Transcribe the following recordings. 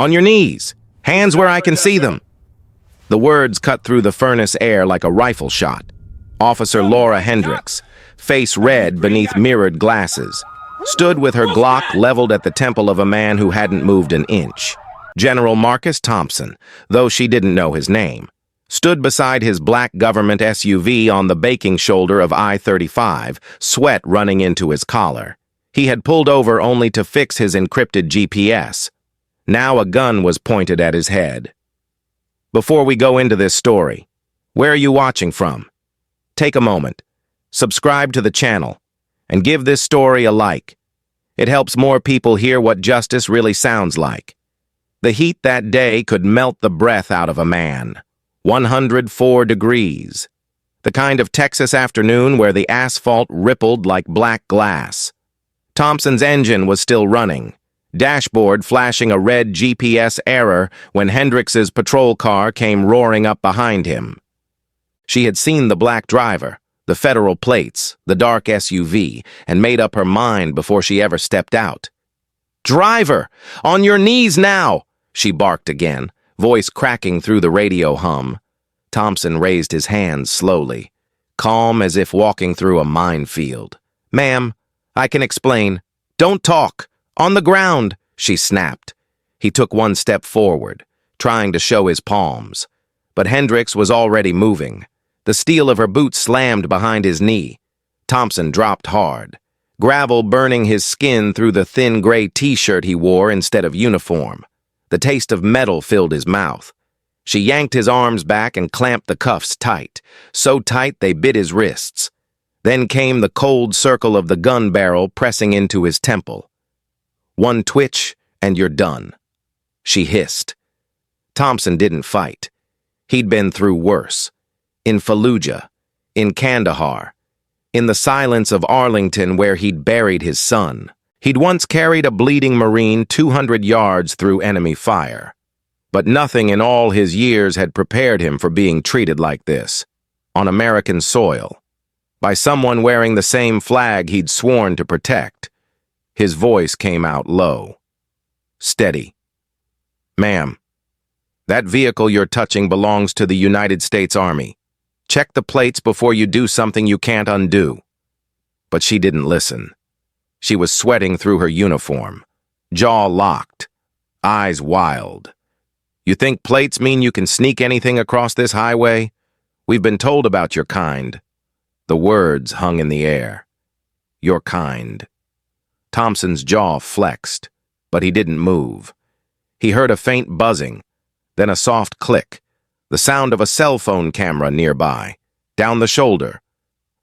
On your knees. Hands where I can see them. The words cut through the furnace air like a rifle shot. Officer Laura Hendricks, face red beneath mirrored glasses, stood with her Glock leveled at the temple of a man who hadn't moved an inch. General Marcus Thompson, though she didn't know his name, stood beside his black government SUV on the baking shoulder of I-35, sweat running into his collar. He had pulled over only to fix his encrypted GPS. Now a gun was pointed at his head. Before we go into this story, where are you watching from? Take a moment, subscribe to the channel, and give this story a like. It helps more people hear what justice really sounds like. The heat that day could melt the breath out of a man. 104 degrees. The kind of Texas afternoon where the asphalt rippled like black glass. Thompson's engine was still running, dashboard flashing a red GPS error when Hendricks's patrol car came roaring up behind him. She had seen the black driver, the federal plates, the dark SUV, and made up her mind before she ever stepped out. "Driver, on your knees now!" she barked again, voice cracking through the radio hum. Thompson raised his hands slowly, calm as if walking through a minefield. "Ma'am, I can explain. Don't talk. On the ground," she snapped. He took one step forward, trying to show his palms. But Hendricks was already moving. The steel of her boot slammed behind his knee. Thompson dropped hard, gravel burning his skin through the thin gray t-shirt he wore instead of uniform. The taste of metal filled his mouth. She yanked his arms back and clamped the cuffs tight, so tight they bit his wrists. Then came the cold circle of the gun barrel pressing into his temple. "One twitch, and you're done," she hissed. Thompson didn't fight. He'd been through worse. In Fallujah, in Kandahar, in the silence of Arlington where he'd buried his son. He'd once carried a bleeding Marine 200 yards through enemy fire. But nothing in all his years had prepared him for being treated like this, on American soil, by someone wearing the same flag he'd sworn to protect. His voice came out low, steady. "Ma'am, that vehicle you're touching belongs to the United States Army. Check the plates before you do something you can't undo." But she didn't listen. She was sweating through her uniform, jaw locked, eyes wild. "You think plates mean you can sneak anything across this highway? We've been told about your kind." The words hung in the air. Your kind. Thompson's jaw flexed, but he didn't move. He heard a faint buzzing, then a soft click, the sound of a cell phone camera nearby, down the shoulder.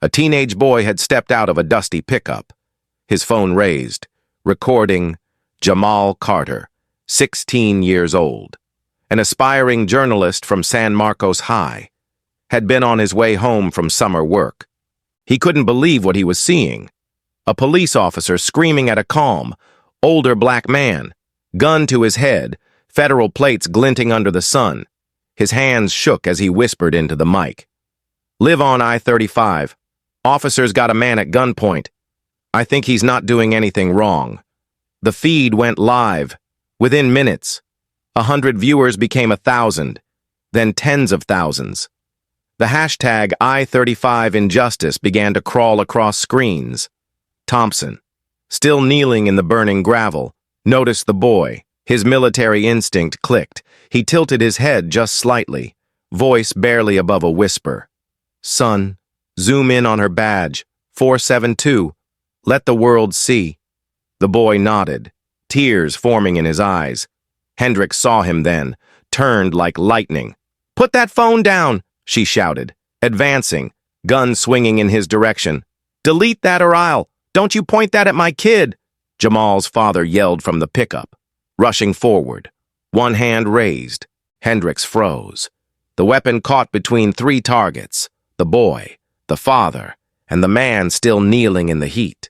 A teenage boy had stepped out of a dusty pickup. His phone raised, recording Jamal Carter, 16 years old, an aspiring journalist from San Marcos High, had been on his way home from summer work. He couldn't believe what he was seeing. A police officer screaming at a calm, older black man, gun to his head, federal plates glinting under the sun. His hands shook as he whispered into the mic. "Live on I-35. Officers got a man at gunpoint. I think he's not doing anything wrong." The feed went live. Within minutes, 100 viewers became 1,000, then tens of thousands. The hashtag I-35 Injustice began to crawl across screens. Thompson, still kneeling in the burning gravel, noticed the boy. His military instinct clicked. He tilted his head just slightly, voice barely above a whisper. "Son, zoom in on her badge, 472. Let the world see." The boy nodded, tears forming in his eyes. Hendricks saw him then, turned like lightning. "Put that phone down," she shouted, advancing, gun swinging in his direction. "Delete that or I'll. Don't you point that at my kid," Jamal's father yelled from the pickup, rushing forward, one hand raised. Hendricks froze. The weapon caught between 3 targets, the boy, the father, and the man still kneeling in the heat.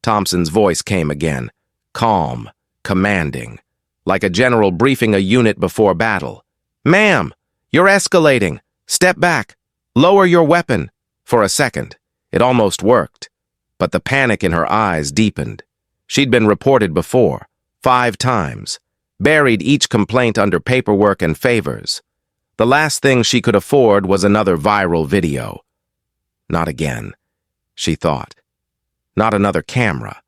Thompson's voice came again, calm, commanding, like a general briefing a unit before battle. "Ma'am, you're escalating. Step back. Lower your weapon." For a second, it almost worked, but the panic in her eyes deepened. She'd been reported before, 5 times. buried each complaint under paperwork and favors. The last thing she could afford was another viral video. Not again, she thought. Not another camera.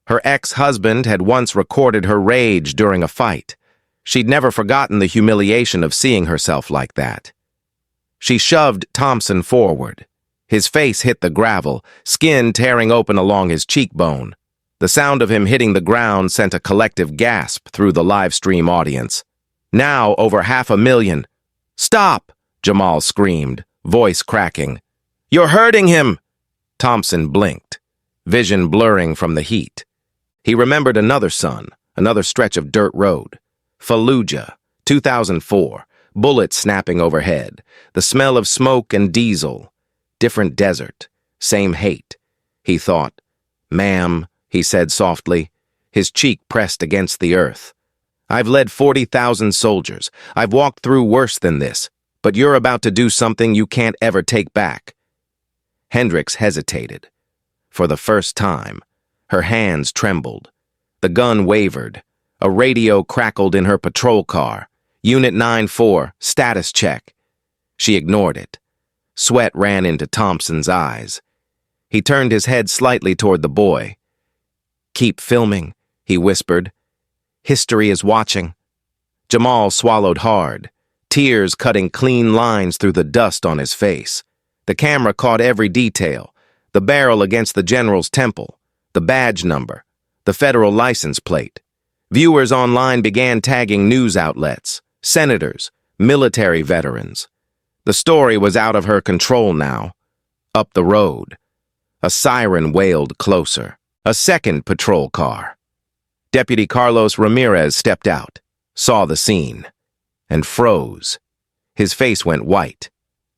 Her ex-husband had once recorded her rage during a fight. She'd never forgotten the humiliation of seeing herself like that. She shoved Thompson forward. His face hit the gravel, skin tearing open along his cheekbone. The sound of him hitting the ground sent a collective gasp through the live stream audience. Now over 500,000. "Stop!" Jamal screamed, voice cracking. "You're hurting him!" Thompson blinked, vision blurring from the heat. He remembered another son, another stretch of dirt road. Fallujah, 2004, bullets snapping overhead, the smell of smoke and diesel. Different desert, same hate. He thought. "Ma'am," he said softly, his cheek pressed against the earth. "I've led 40,000 soldiers. I've walked through worse than this, but you're about to do something you can't ever take back." Hendricks hesitated. For the first time, her hands trembled. The gun wavered. A radio crackled in her patrol car. "Unit 9-4, status check." She ignored it. Sweat ran into Thompson's eyes. He turned his head slightly toward the boy. "Keep filming," he whispered. "History is watching." Jamal swallowed hard, tears cutting clean lines through the dust on his face. The camera caught every detail: the barrel against the general's temple, the badge number, the federal license plate. Viewers online began tagging news outlets, senators, military veterans. The story was out of her control now. Up the road, a siren wailed closer. A second patrol car. Deputy Carlos Ramirez stepped out, saw the scene, and froze. His face went white.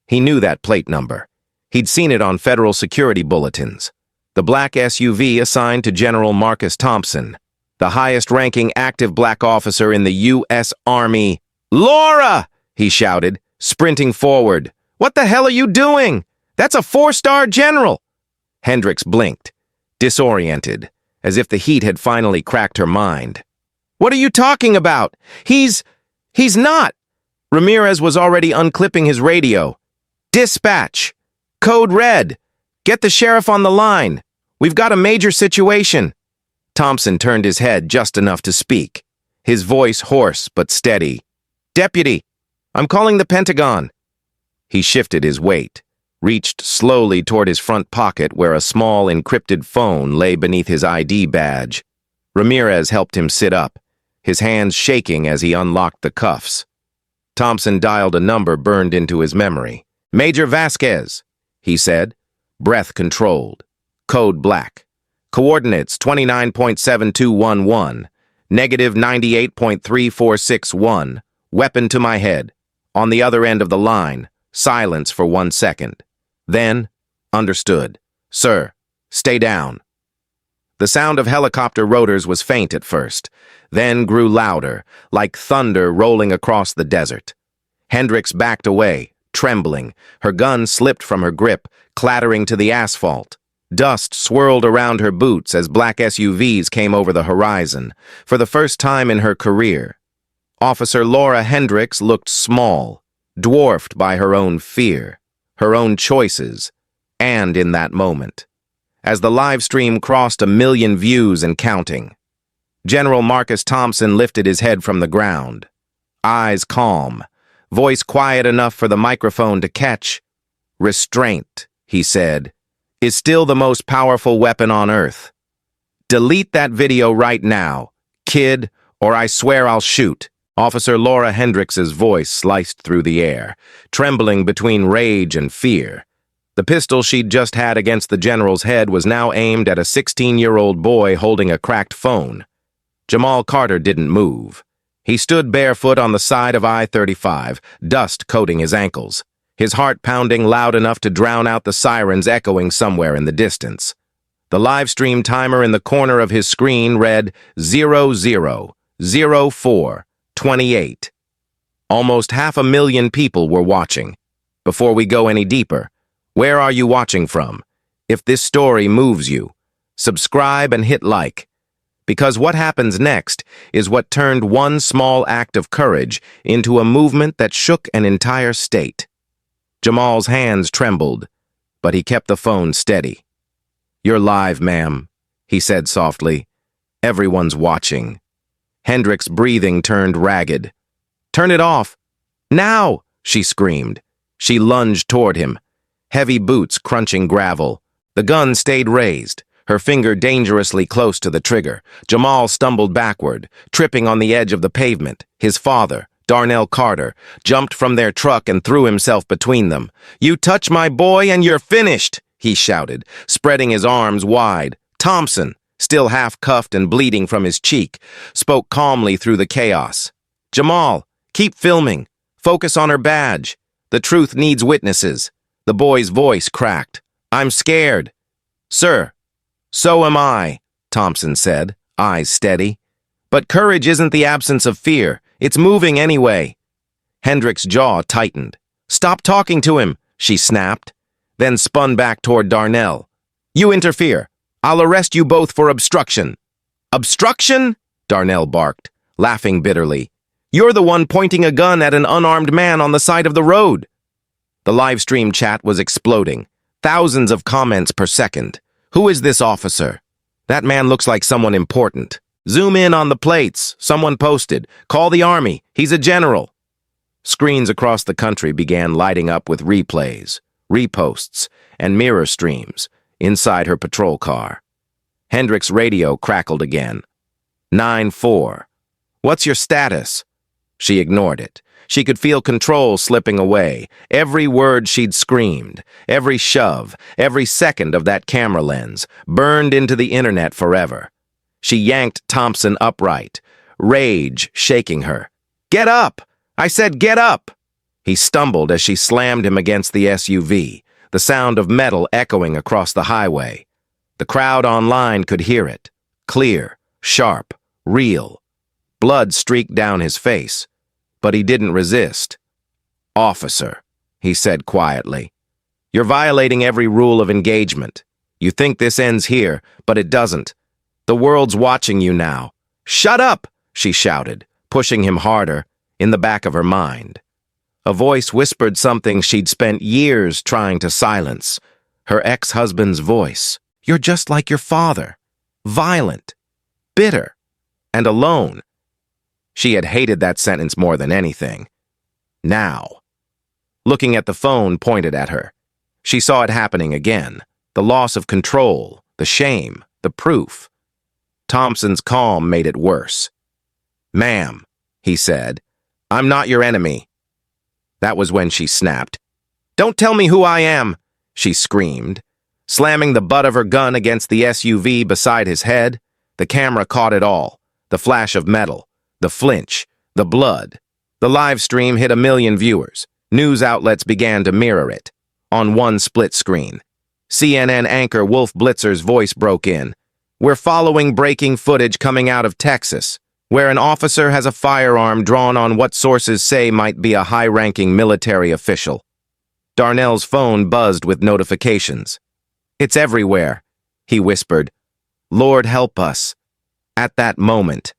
He knew that plate number. He'd seen it on federal security bulletins. The black SUV assigned to General Marcus Thompson, the highest-ranking active black officer in the U.S. Army. "Laura!" he shouted, sprinting forward. "What the hell are you doing? That's a 4-star general!" Hendricks blinked, disoriented, as if the heat had finally cracked her mind. "What are you talking about? He's not!" Ramirez was already unclipping his radio. "Dispatch! Code red! Get the sheriff on the line! We've got a major situation!" Thompson turned his head just enough to speak, his voice hoarse but steady. "Deputy, I'm calling the Pentagon." He shifted his weight, reached slowly toward his front pocket where a small encrypted phone lay beneath his ID badge. Ramirez helped him sit up, his hands shaking as he unlocked the cuffs. Thompson dialed a number burned into his memory. "Major Vasquez," he said, breath controlled. "Code black. Coordinates 29.7211, negative 98.3461, weapon to my head. On the other end of the line, silence for 1 second. Then, understood. Sir, stay down." The sound of helicopter rotors was faint at first, then grew louder, like thunder rolling across the desert. Hendricks backed away, trembling. Her gun slipped from her grip, clattering to the asphalt. Dust swirled around her boots as black SUVs came over the horizon. For the first time in her career, Officer Laura Hendricks looked small, dwarfed by her own fear, her own choices, and in that moment, as the live stream crossed 1 million views and counting, General Marcus Thompson lifted his head from the ground, eyes calm, voice quiet enough for the microphone to catch. "Restraint," he said, "is still the most powerful weapon on Earth. Delete that video right now, kid, or I swear I'll shoot." Officer Laura Hendricks's voice sliced through the air, trembling between rage and fear. The pistol she'd just had against the general's head was now aimed at a 16-year-old boy holding a cracked phone. Jamal Carter didn't move. He stood barefoot on the side of I-35, dust coating his ankles, his heart pounding loud enough to drown out the sirens echoing somewhere in the distance. The live stream timer in the corner of his screen read 000428. Almost 500,000 people were watching. Before we go any deeper, where are you watching from? If this story moves you, subscribe and hit like. Because what happens next is what turned one small act of courage into a movement that shook an entire state. Jamal's hands trembled, but he kept the phone steady. "You're live, ma'am," he said softly. "Everyone's watching." Hendricks' breathing turned ragged. "Turn it off! Now!" she screamed. She lunged toward him, heavy boots crunching gravel. The gun stayed raised, her finger dangerously close to the trigger. Jamal stumbled backward, tripping on the edge of the pavement. His father, Darnell Carter, jumped from their truck and threw himself between them. "You touch my boy and you're finished," he shouted, spreading his arms wide. Thompson, still half-cuffed and bleeding from his cheek, spoke calmly through the chaos. "Jamal, keep filming. Focus on her badge. The truth needs witnesses." The boy's voice cracked. "I'm scared." "Sir, so am I," Thompson said, eyes steady. "But courage isn't the absence of fear. It's moving anyway." Hendricks' jaw tightened. "Stop talking to him," she snapped, then spun back toward Darnell. "You interfere. I'll arrest you both for obstruction." "Obstruction?" Darnell barked, laughing bitterly. "You're the one pointing a gun at an unarmed man on the side of the road." The livestream chat was exploding. Thousands of comments per second. "Who is this officer? That man looks like someone important. Zoom in on the plates," someone posted. "Call the army. He's a general." Screens across the country began lighting up with replays, reposts, and mirror streams inside her patrol car. Hendricks' radio crackled again. 9-4. "What's your status?" She ignored it. She could feel control slipping away. Every word she'd screamed, every shove, every second of that camera lens, burned into the internet forever. She yanked Thompson upright, rage shaking her. "Get up! I said get up!" He stumbled as she slammed him against the SUV, the sound of metal echoing across the highway. The crowd online could hear it. Clear, sharp, real. Blood streaked down his face, but he didn't resist. "Officer," he said quietly, "you're violating every rule of engagement. You think this ends here, but it doesn't. The world's watching you now." "Shut up!" she shouted, pushing him harder, in the back of her mind. A voice whispered something she'd spent years trying to silence. Her ex-husband's voice. "You're just like your father. Violent, bitter, and alone." She had hated that sentence more than anything. Now, looking at the phone pointed at her, she saw it happening again. The loss of control, the shame, the proof. Thompson's calm made it worse. "Ma'am," he said, "I'm not your enemy." That was when she snapped. "Don't tell me who I am," she screamed, slamming the butt of her gun against the SUV beside his head. The camera caught it all. The flash of metal, the flinch, the blood. The live stream hit 1 million viewers. News outlets began to mirror it. On one split screen, CNN anchor Wolf Blitzer's voice broke in. "We're following breaking footage coming out of Texas, where an officer has a firearm drawn on what sources say might be a high-ranking military official." Darnell's phone buzzed with notifications. "It's everywhere," he whispered. "Lord help us." At that moment,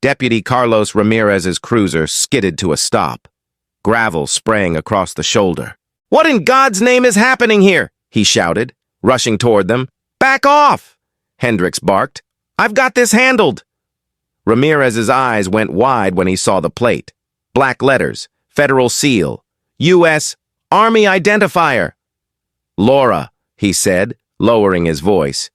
Deputy Carlos Ramirez's cruiser skidded to a stop, gravel spraying across the shoulder. "What in God's name is happening here?" he shouted, rushing toward them. "Back off!" Hendricks barked. "I've got this handled." Ramirez's eyes went wide when he saw the plate. Black letters, Federal Seal, U.S. Army Identifier. "Laura," he said, lowering his voice,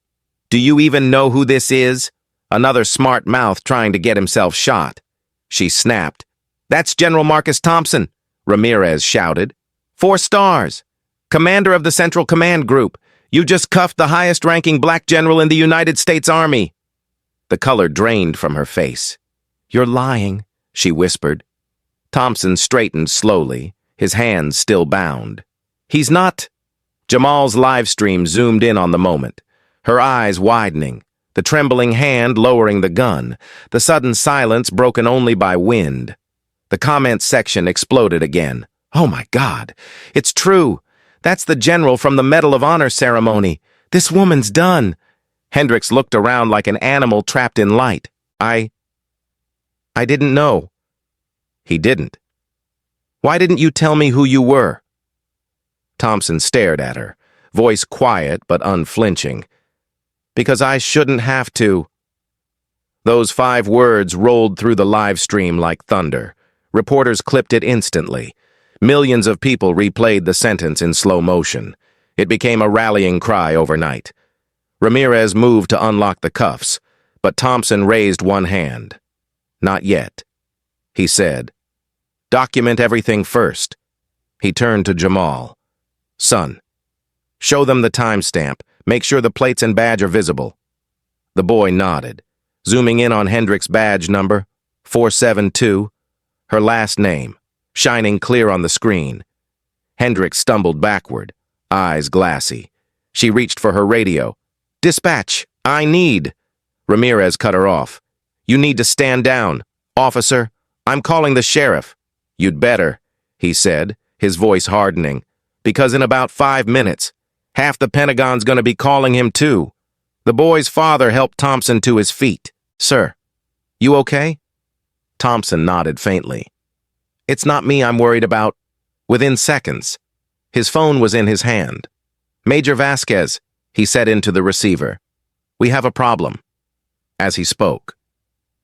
"do you even know who this is?" Another smart mouth trying to get himself shot. She snapped. "That's General Marcus Thompson," Ramirez shouted. 4 stars. Commander of the Central Command Group. You just cuffed the highest-ranking black general in the United States Army." The color drained from her face. "You're lying," she whispered. Thompson straightened slowly, his hands still bound. "He's not." Jamal's live stream zoomed in on the moment, her eyes widening, the trembling hand lowering the gun, the sudden silence broken only by wind. The comments section exploded again. "Oh my God, it's true. That's the general from the Medal of Honor ceremony. This woman's done." Hendricks looked around like an animal trapped in light. I didn't know. He didn't. Why didn't you tell me who you were? Thompson stared at her, voice quiet but unflinching. Because I shouldn't have to. Those 5 words rolled through the live stream like thunder. Reporters clipped it instantly. Millions of people replayed the sentence in slow motion. It became a rallying cry overnight. Ramirez moved to unlock the cuffs, but Thompson raised one hand. Not yet. He said, "Document everything first." He turned to Jamal. "Son, show them the timestamp. Make sure the plates and badge are visible." The boy nodded, zooming in on Hendricks' badge number, 472, her last name, shining clear on the screen. Hendricks stumbled backward, eyes glassy. She reached for her radio. "Dispatch, I need." Ramirez cut her off. "You need to stand down. Officer, I'm calling the sheriff." "You'd better," he said, his voice hardening, "because in about 5 minutes, half the Pentagon's going to be calling him too." The boy's father helped Thompson to his feet. "Sir, you okay?" Thompson nodded faintly. "It's not me I'm worried about." Within seconds, his phone was in his hand. "Major Vasquez," he said into the receiver. "We have a problem." As he spoke,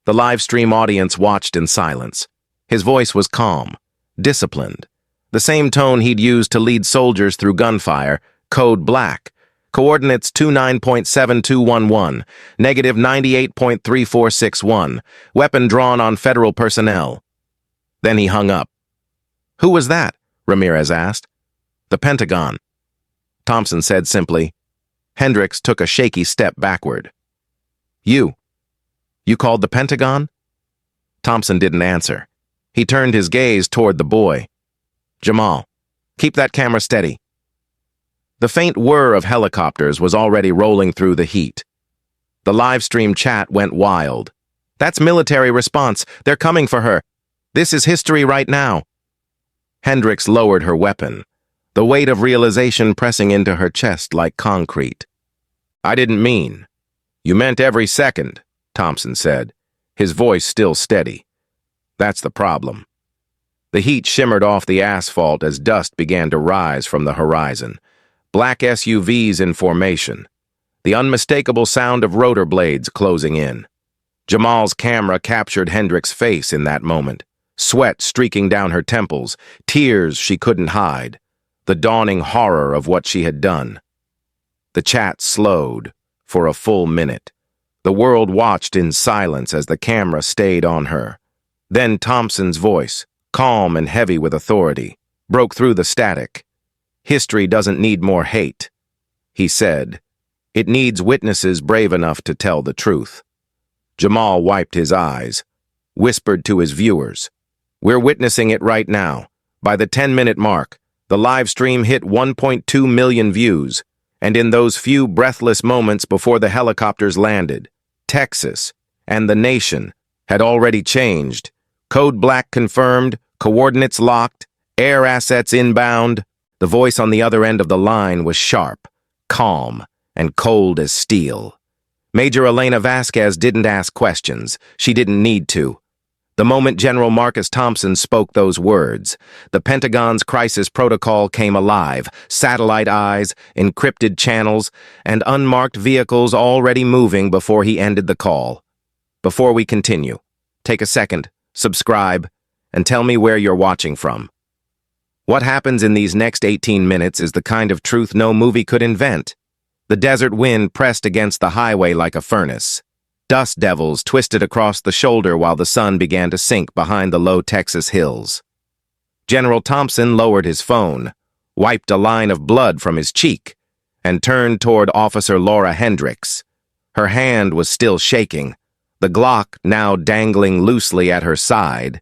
the live stream audience watched in silence. His voice was calm, disciplined, the same tone he'd used to lead soldiers through gunfire. Code Black, coordinates 29.7211, negative 98.3461, weapon drawn on federal personnel. Then he hung up. "Who was that?" Ramirez asked. "The Pentagon." Thompson said simply. Hendricks took a shaky step backward. You called the Pentagon?" Thompson didn't answer. He turned his gaze toward the boy. "Jamal, keep that camera steady." The faint whir of helicopters was already rolling through the heat. The live stream chat went wild. "That's military response. They're coming for her. This is history right now." Hendricks lowered her weapon, the weight of realization pressing into her chest like concrete. "I didn't mean. You meant every second," Thompson said, his voice still steady. "That's the problem." The heat shimmered off the asphalt as dust began to rise from the horizon. Black SUVs in formation. The unmistakable sound of rotor blades closing in. Jamal's camera captured Hendricks' face in that moment. Sweat streaking down her temples, tears she couldn't hide. The dawning horror of what she had done. The chat slowed for a full minute. The world watched in silence as the camera stayed on her. Then Thompson's voice, calm and heavy with authority, broke through the static. "History doesn't need more hate," he said. "It needs witnesses brave enough to tell the truth." Jamal wiped his eyes, whispered to his viewers, "We're witnessing it right now. By the 10-minute mark, the live stream hit 1.2 million views, and in those few breathless moments before the helicopters landed, Texas and the nation had already changed. Code Black confirmed, coordinates locked, air assets inbound." The voice on the other end of the line was sharp, calm, and cold as steel. Major Elena Vasquez didn't ask questions. She didn't need to. The moment General Marcus Thompson spoke those words, the Pentagon's crisis protocol came alive. Satellite eyes, encrypted channels, and unmarked vehicles already moving before he ended the call. Before we continue, take a second, subscribe, and tell me where you're watching from. What happens in these next 18 minutes is the kind of truth no movie could invent. The desert wind pressed against the highway like a furnace. Dust devils twisted across the shoulder while the sun began to sink behind the low Texas hills. General Thompson lowered his phone, wiped a line of blood from his cheek, and turned toward Officer Laura Hendricks. Her hand was still shaking, the Glock now dangling loosely at her side.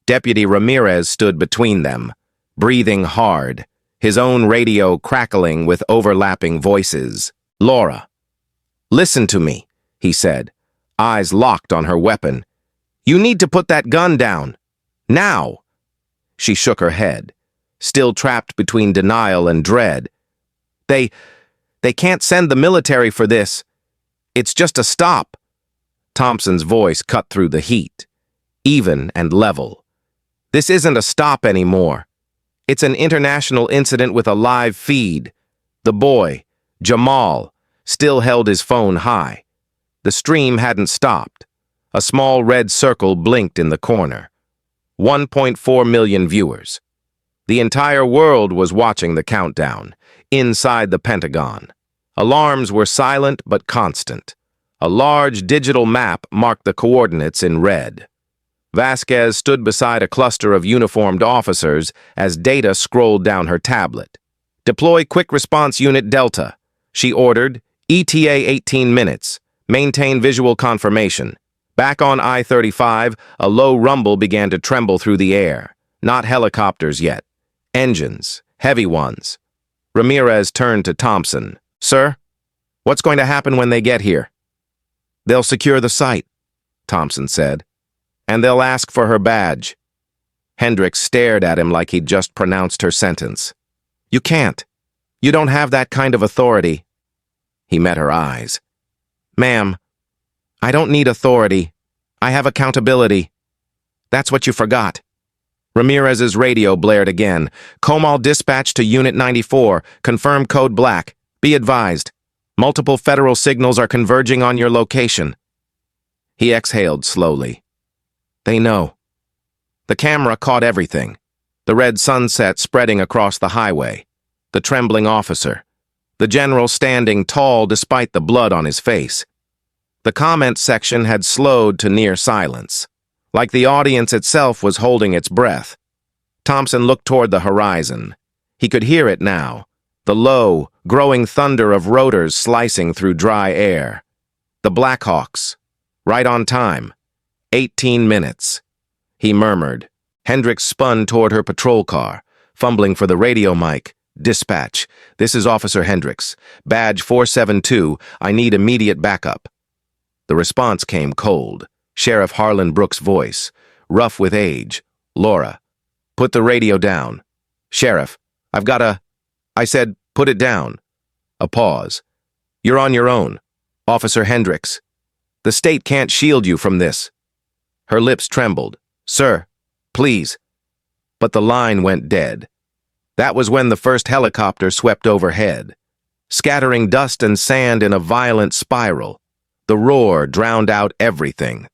Deputy Ramirez stood between them, breathing hard, his own radio crackling with overlapping voices. "Laura, listen to me," he said, eyes locked on her weapon. "You need to put that gun down. Now." She shook her head, still trapped between denial and dread. They can't send the military for this. It's just a stop. Thompson's voice cut through the heat, even and level. This isn't a stop anymore. It's an international incident with a live feed. The boy, Jamal, still held his phone high. The stream hadn't stopped. A small red circle blinked in the corner. 1.4 million viewers. The entire world was watching the countdown, inside the Pentagon. Alarms were silent but constant. A large digital map marked the coordinates in red. Vasquez stood beside a cluster of uniformed officers as Data scrolled down her tablet. "Deploy Quick Response Unit Delta," she ordered. "ETA 18 minutes. Maintain visual confirmation." Back on I-35, a low rumble began to tremble through the air. Not helicopters yet. Engines, heavy ones. Ramirez turned to Thompson. "Sir, what's going to happen when they get here?" "They'll secure the site," Thompson said. "And they'll ask for her badge." Hendricks stared at him like he'd just pronounced her sentence. "You can't. You don't have that kind of authority." He met her eyes. "Ma'am, I don't need authority. I have accountability. That's what you forgot." Ramirez's radio blared again. "Comal dispatch to Unit 94. Confirm code black. Be advised. Multiple federal signals are converging on your location." He exhaled slowly. They know. The camera caught everything. The red sunset spreading across the highway. The trembling officer. The general standing tall despite the blood on his face. The comment section had slowed to near silence, like the audience itself was holding its breath. Thompson looked toward the horizon. He could hear it now, the low, growing thunder of rotors slicing through dry air. The Blackhawks, right on time. 18 minutes. He murmured. Hendricks spun toward her patrol car, fumbling for the radio mic. "Dispatch, this is Officer Hendricks. Badge 472, I need immediate backup." The response came cold. Sheriff Harlan Brooks' voice, rough with age. "Laura, put the radio down." "Sheriff, I've got a..." "I said, put it down." A pause. "You're on your own. Officer Hendricks. The state can't shield you from this." Her lips trembled. "Sir, please." But the line went dead. That was when the first helicopter swept overhead, scattering dust and sand in a violent spiral. The roar drowned out everything.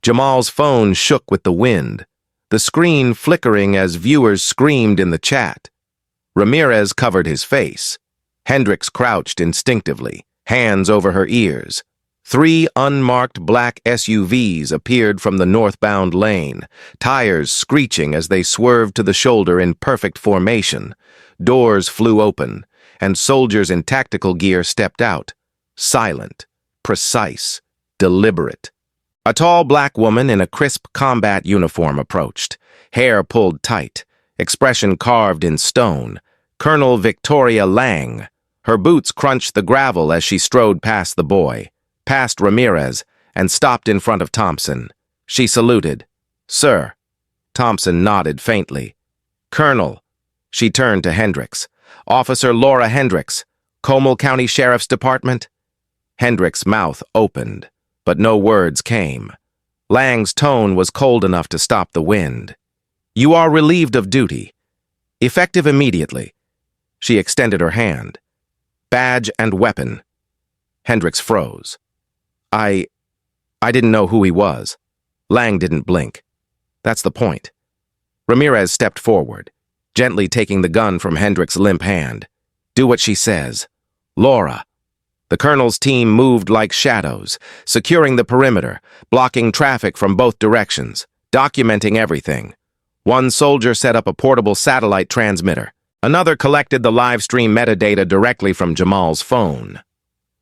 Jamal's phone shook with the wind, the screen flickering as viewers screamed in the chat. Ramirez covered his face. Hendricks crouched instinctively, hands over her ears. 3 unmarked black SUVs appeared from the northbound lane, tires screeching as they swerved to the shoulder in perfect formation. Doors flew open, and soldiers in tactical gear stepped out, silent, precise, deliberate. A tall black woman in a crisp combat uniform approached, hair pulled tight, expression carved in stone. Colonel Victoria Lang. Her boots crunched the gravel as she strode past the boy, past Ramirez, and stopped in front of Thompson. She saluted. "Sir." Thompson nodded faintly. "Colonel." She turned to Hendricks. "Officer Laura Hendricks, Comal County Sheriff's Department." Hendricks' mouth opened, but no words came. Lang's tone was cold enough to stop the wind. "You are relieved of duty. Effective immediately." She extended her hand. "Badge and weapon." Hendricks froze. I didn't know who he was." Lang didn't blink. "That's the point." Ramirez stepped forward, gently taking the gun from Hendricks' limp hand. "Do what she says. Laura." The colonel's team moved like shadows, securing the perimeter, blocking traffic from both directions, documenting everything. One soldier set up a portable satellite transmitter. Another collected the live stream metadata directly from Jamal's phone,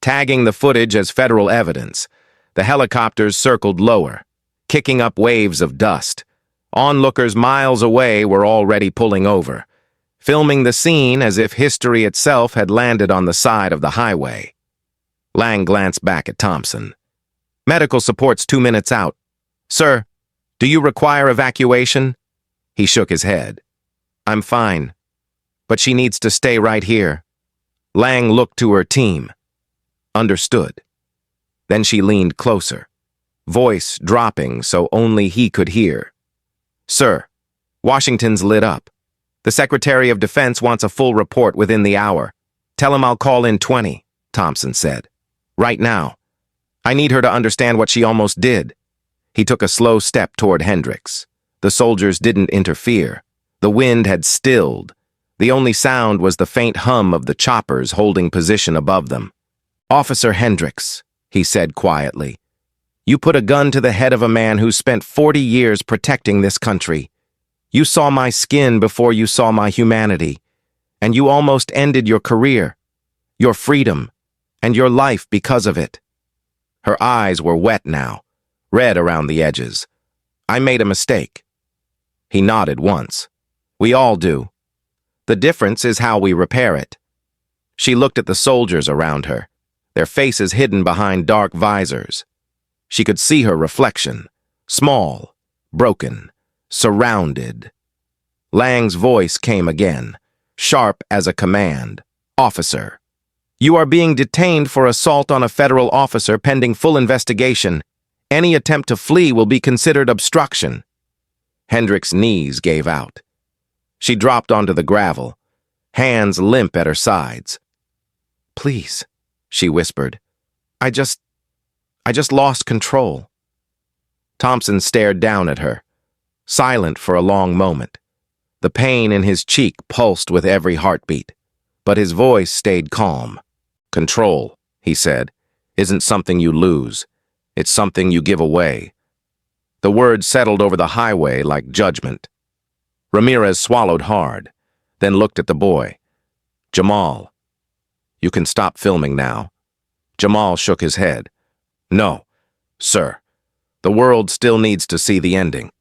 tagging the footage as federal evidence. The helicopters circled lower, kicking up waves of dust. Onlookers miles away were already pulling over, filming the scene as if history itself had landed on the side of the highway. Lang glanced back at Thompson. "Medical support's 2 minutes out. Sir, do you require evacuation?" He shook his head. "I'm fine, but she needs to stay right here." Lang looked to her team. "Understood." Then she leaned closer, voice dropping so only he could hear. "Sir," Washington's lit up. "The Secretary of Defense wants a full report within the hour. Tell him I'll call in 20, Thompson said. "Right now. I need her to understand what she almost did." He took a slow step toward Hendricks. The soldiers didn't interfere. The wind had stilled. The only sound was the faint hum of the choppers holding position above them. "Officer Hendricks," he said quietly, "you put a gun to the head of a man who spent 40 years protecting this country. You saw my skin before you saw my humanity, and you almost ended your career, your freedom, and your life because of it." Her eyes were wet now, red around the edges. "I made a mistake." He nodded once. "We all do. The difference is how we repair it." She looked at the soldiers around her, their faces hidden behind dark visors. She could see her reflection, small, broken, surrounded. Lang's voice came again, sharp as a command. "Officer, you are being detained for assault on a federal officer pending full investigation. Any attempt to flee will be considered obstruction." Hendricks' knees gave out. She dropped onto the gravel, hands limp at her sides. "Please," she whispered. I just lost control." Thompson stared down at her, silent for a long moment. The pain in his cheek pulsed with every heartbeat, but his voice stayed calm. "Control," he said, "isn't something you lose. It's something you give away." The words settled over the highway like judgment. Ramirez swallowed hard, then looked at the boy. "Jamal, you can stop filming now." Jamal shook his head. "No, sir. The world still needs to see the ending."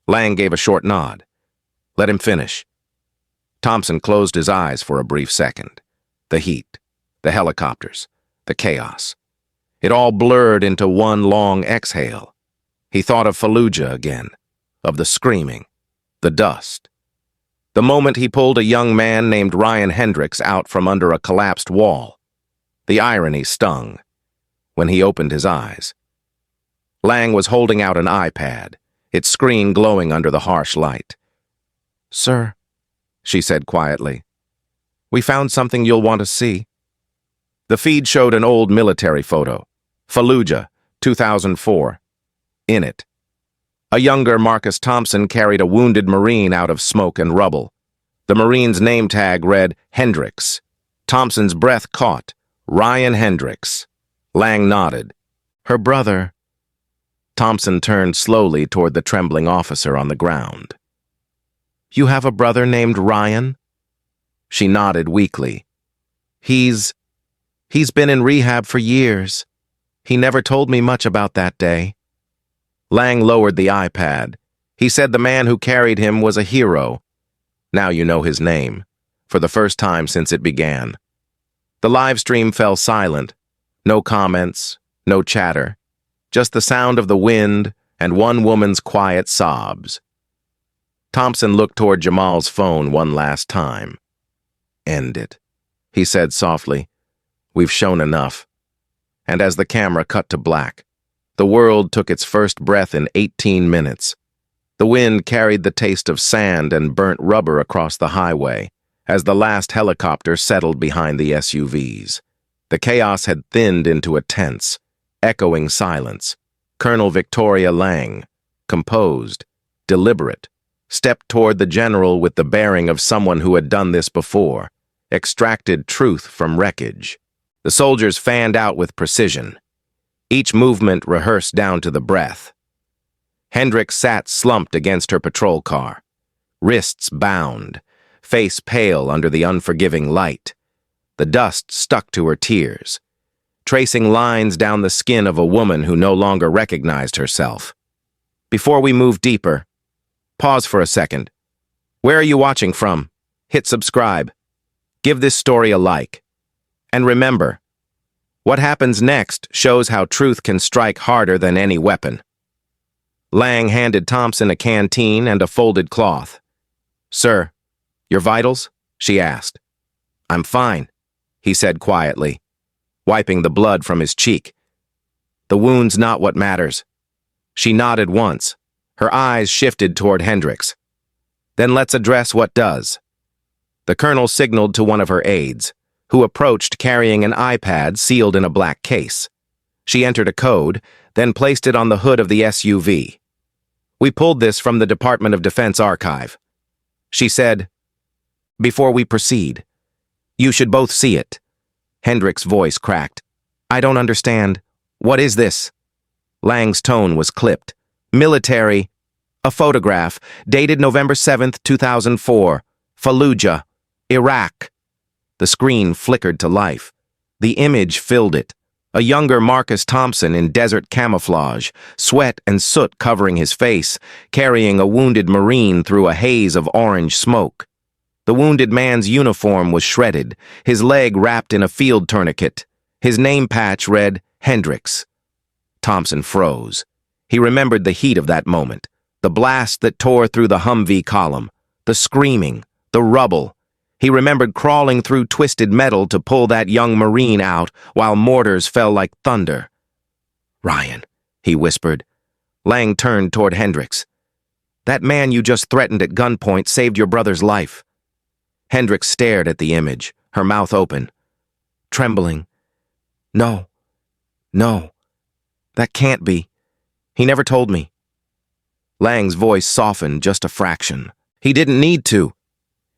Lang gave a short nod. "Let him finish." Thompson closed his eyes for a brief second. The heat, the helicopters, the chaos. It all blurred into one long exhale. He thought of Fallujah again, of the screaming, the dust. The moment he pulled a young man named Ryan Hendricks out from under a collapsed wall. The irony stung. When he opened his eyes, Lang was holding out an iPad, its screen glowing under the harsh light. "Sir," she said quietly, "we found something you'll want to see." The feed showed an old military photo. Fallujah, 2004. In it, a younger Marcus Thompson carried a wounded Marine out of smoke and rubble. The Marine's name tag read Hendricks. Thompson's breath caught. Ryan Hendricks. Lang nodded. "Her brother." Thompson turned slowly toward the trembling officer on the ground. "You have a brother named Ryan?" She nodded weakly. He's been in rehab for years. He never told me much about that day." Lang lowered the iPad. He said the man who carried him was a hero. Now you know his name, for the first time since it began. The live stream fell silent. No comments, no chatter. Just the sound of the wind and one woman's quiet sobs. Thompson looked toward Jamal's phone one last time. "End it," he said softly. "We've shown enough." And as the camera cut to black, the world took its first breath in 18 minutes. The wind carried the taste of sand and burnt rubber across the highway as the last helicopter settled behind the SUVs. The chaos had thinned into a tense, echoing silence. Colonel Victoria Lang, composed, deliberate, stepped toward the general with the bearing of someone who had done this before, extracted truth from wreckage. The soldiers fanned out with precision, each movement rehearsed down to the breath. Hendricks sat slumped against her patrol car, wrists bound, face pale under the unforgiving light. The dust stuck to her tears, tracing lines down the skin of a woman who no longer recognized herself. "Before we move deeper, pause for a second. Where are you watching from? Hit subscribe. Give this story a like. And remember, what happens next shows how truth can strike harder than any weapon." Lang handed Thompson a canteen and a folded cloth. "Sir, your vitals?" she asked. "I'm fine," he said quietly, wiping the blood from his cheek. The wound's not what matters. She nodded once. Her eyes shifted toward Hendricks. Then let's address what does. The colonel signaled to one of her aides, who approached carrying an iPad sealed in a black case. She entered a code, then placed it on the hood of the SUV. We pulled this from the Department of Defense archive. She said, "Before we proceed, you should both see it." Hendricks' voice cracked. "I don't understand. What is this?" Lang's tone was clipped. "Military. A photograph, dated November 7th, 2004. Fallujah, Iraq." The screen flickered to life. The image filled it. A younger Marcus Thompson in desert camouflage, sweat and soot covering his face, carrying a wounded Marine through a haze of orange smoke. The wounded man's uniform was shredded, his leg wrapped in a field tourniquet. His name patch read, Hendricks. Thompson froze. He remembered the heat of that moment, the blast that tore through the Humvee column, the screaming, the rubble. He remembered crawling through twisted metal to pull that young Marine out while mortars fell like thunder. "Ryan," he whispered. Lang turned toward Hendricks. "That man you just threatened at gunpoint saved your brother's life." Hendricks stared at the image, her mouth open, trembling. No, that can't be. He never told me." Lang's voice softened just a fraction. "He didn't need to.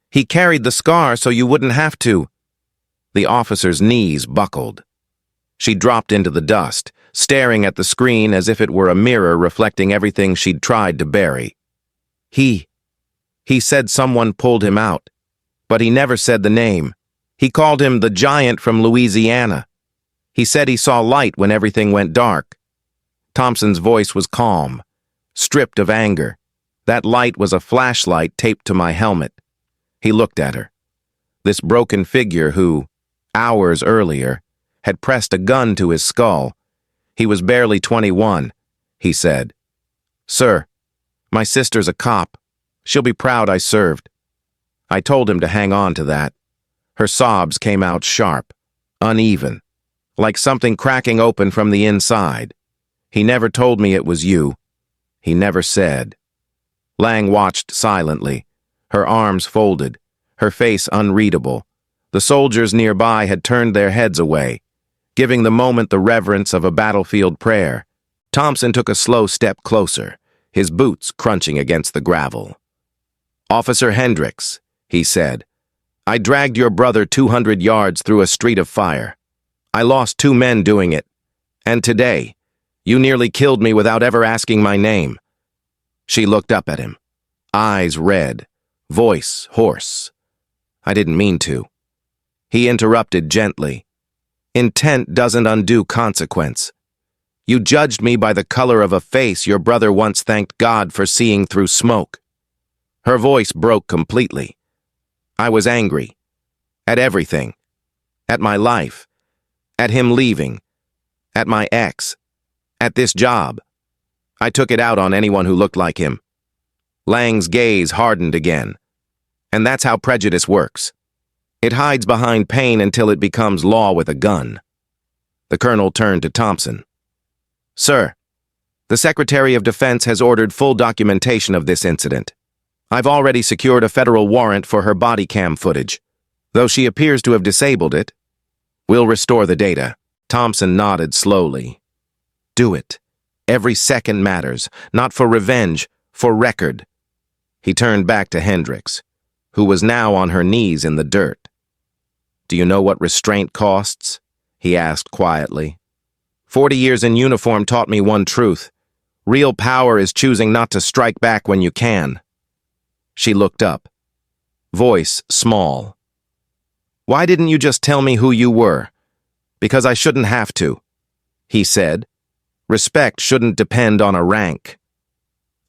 He carried the scar so you wouldn't have to." The officer's knees buckled. She dropped into the dust, staring at the screen as if it were a mirror reflecting everything she'd tried to bury. He said someone pulled him out, but he never said the name. He called him the giant from Louisiana. He said he saw light when everything went dark. Thompson's voice was calm, stripped of anger. That light was a flashlight taped to my helmet. He looked at her. This broken figure who, hours earlier, had pressed a gun to his skull. He was barely 21, he said. "Sir, my sister's a cop. She'll be proud I served." I told him to hang on to that. Her sobs came out sharp, uneven, like something cracking open from the inside. "He never told me it was you. He never said." Lang watched silently, her arms folded, her face unreadable. The soldiers nearby had turned their heads away, giving the moment the reverence of a battlefield prayer. Thompson took a slow step closer, his boots crunching against the gravel. "Officer Hendricks," he said, "I dragged your brother 200 yards through a street of fire. I lost 2 men doing it. And today, you nearly killed me without ever asking my name." She looked up at him, eyes red, voice hoarse. "I didn't mean to." He interrupted gently. "Intent doesn't undo consequence. You judged me by the color of a face your brother once thanked God for seeing through smoke." Her voice broke completely. "I was angry. At everything. At my life. At him leaving. At my ex. At this job. I took it out on anyone who looked like him." Lang's gaze hardened again. "And that's how prejudice works. It hides behind pain until it becomes law with a gun." The colonel turned to Thompson. "Sir, the Secretary of Defense has ordered full documentation of this incident. I've already secured a federal warrant for her body cam footage. Though she appears to have disabled it, we'll restore the data." Thompson nodded slowly. "Do it. Every second matters, not for revenge, for record." He turned back to Hendricks, who was now on her knees in the dirt. "Do you know what restraint costs?" he asked quietly. 40 years in uniform taught me one truth. Real power is choosing not to strike back when you can." She looked up, voice small. "Why didn't you just tell me who you were?" "Because I shouldn't have to," he said. "Respect shouldn't depend on a rank."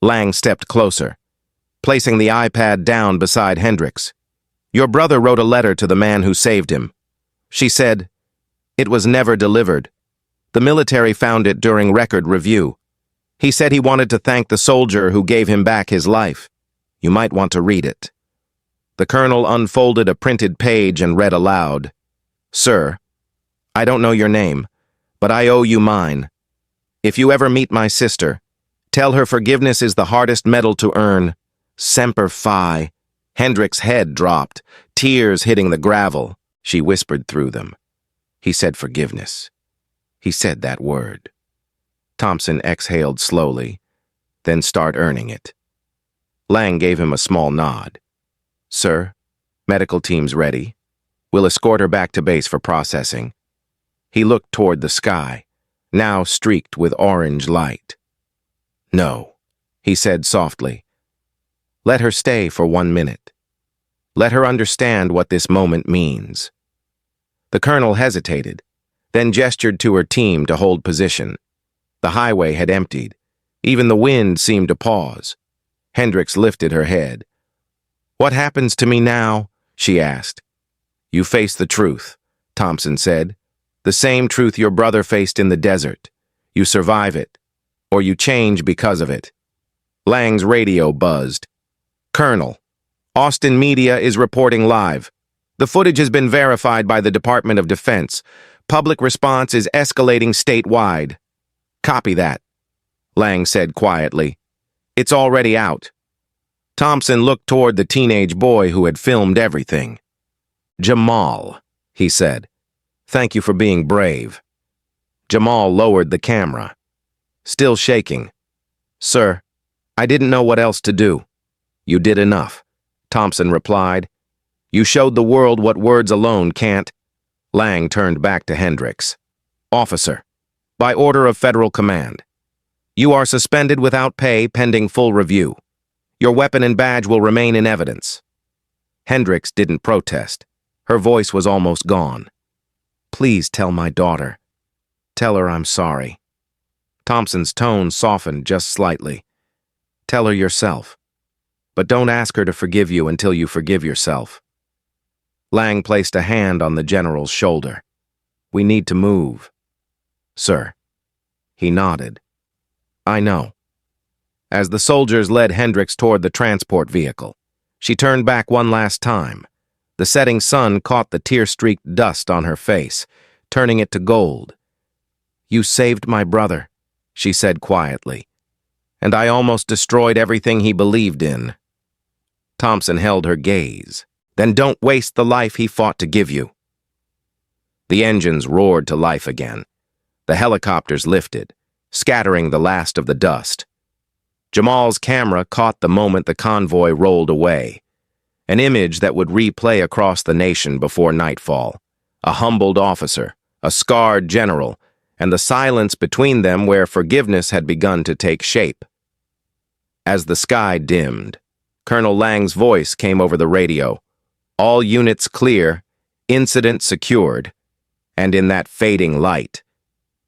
Lang stepped closer, placing the iPad down beside Hendricks. "Your brother wrote a letter to the man who saved him." She said, "It was never delivered. The military found it during record review. He said he wanted to thank the soldier who gave him back his life. You might want to read it." The colonel unfolded a printed page and read aloud. "Sir, I don't know your name, but I owe you mine. If you ever meet my sister, tell her forgiveness is the hardest medal to earn. Semper Fi. Hendricks' head dropped, tears hitting the gravel. She whispered through them. He said forgiveness. He said that word. Thompson exhaled slowly, then started earning it. Lang gave him a small nod. Sir, medical team's ready. We'll escort her back to base for processing. He looked toward the sky, now streaked with orange light. No, he said softly. Let her stay for 1 minute. Let her understand what this moment means. The colonel hesitated, then gestured to her team to hold position. The highway had emptied. Even the wind seemed to pause. Hendricks lifted her head. What happens to me now? She asked. You face the truth, Thompson said. The same truth your brother faced in the desert. You survive it, or you change because of it. Lang's radio buzzed. Colonel, Austin Media is reporting live. The footage has been verified by the Department of Defense. Public response is escalating statewide. Copy that, Lang said quietly. It's already out. Thompson looked toward the teenage boy who had filmed everything. Jamal, he said. Thank you for being brave. Jamal lowered the camera. Still shaking. Sir, I didn't know what else to do. You did enough, Thompson replied. You showed the world what words alone can't. Lang turned back to Hendricks. Officer, by order of Federal Command, you are suspended without pay pending full review. Your weapon and badge will remain in evidence. Hendricks didn't protest. Her voice was almost gone. Please tell my daughter. Tell her I'm sorry. Thompson's tone softened just slightly. Tell her yourself. But don't ask her to forgive you until you forgive yourself. Lang placed a hand on the general's shoulder. We need to move. Sir. He nodded. I know. As the soldiers led Hendricks toward the transport vehicle, she turned back one last time. The setting sun caught the tear-streaked dust on her face, turning it to gold. You saved my brother, she said quietly, and I almost destroyed everything he believed in. Thompson held her gaze. Then don't waste the life he fought to give you. The engines roared to life again. The helicopters lifted, scattering the last of the dust. Jamal's camera caught the moment the convoy rolled away, an image that would replay across the nation before nightfall. A humbled officer, a scarred general, and the silence between them where forgiveness had begun to take shape. As the sky dimmed, Colonel Lang's voice came over the radio. All units clear, incident secured, and in that fading light,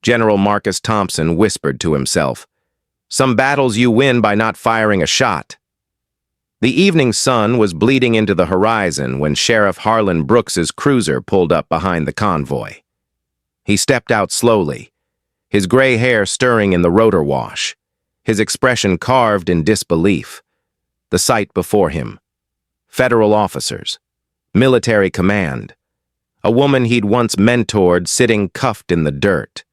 General Marcus Thompson whispered to himself, Some battles you win by not firing a shot. The evening sun was bleeding into the horizon when Sheriff Harlan Brooks's cruiser pulled up behind the convoy. He stepped out slowly, his gray hair stirring in the rotor wash, his expression carved in disbelief. The sight before him. Federal officers. Military command. A woman he'd once mentored sitting cuffed in the dirt.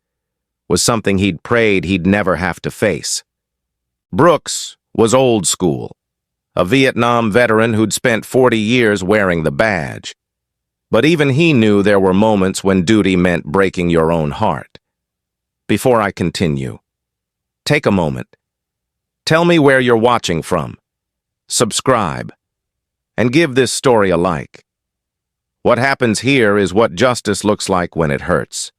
Was something he'd prayed he'd never have to face. Brooks was old school. A Vietnam veteran who'd spent 40 years wearing the badge. But even he knew there were moments when duty meant breaking your own heart. Before I continue, take a moment. Tell me where you're watching from. Subscribe. And give this story a like. What happens here is what justice looks like when it hurts.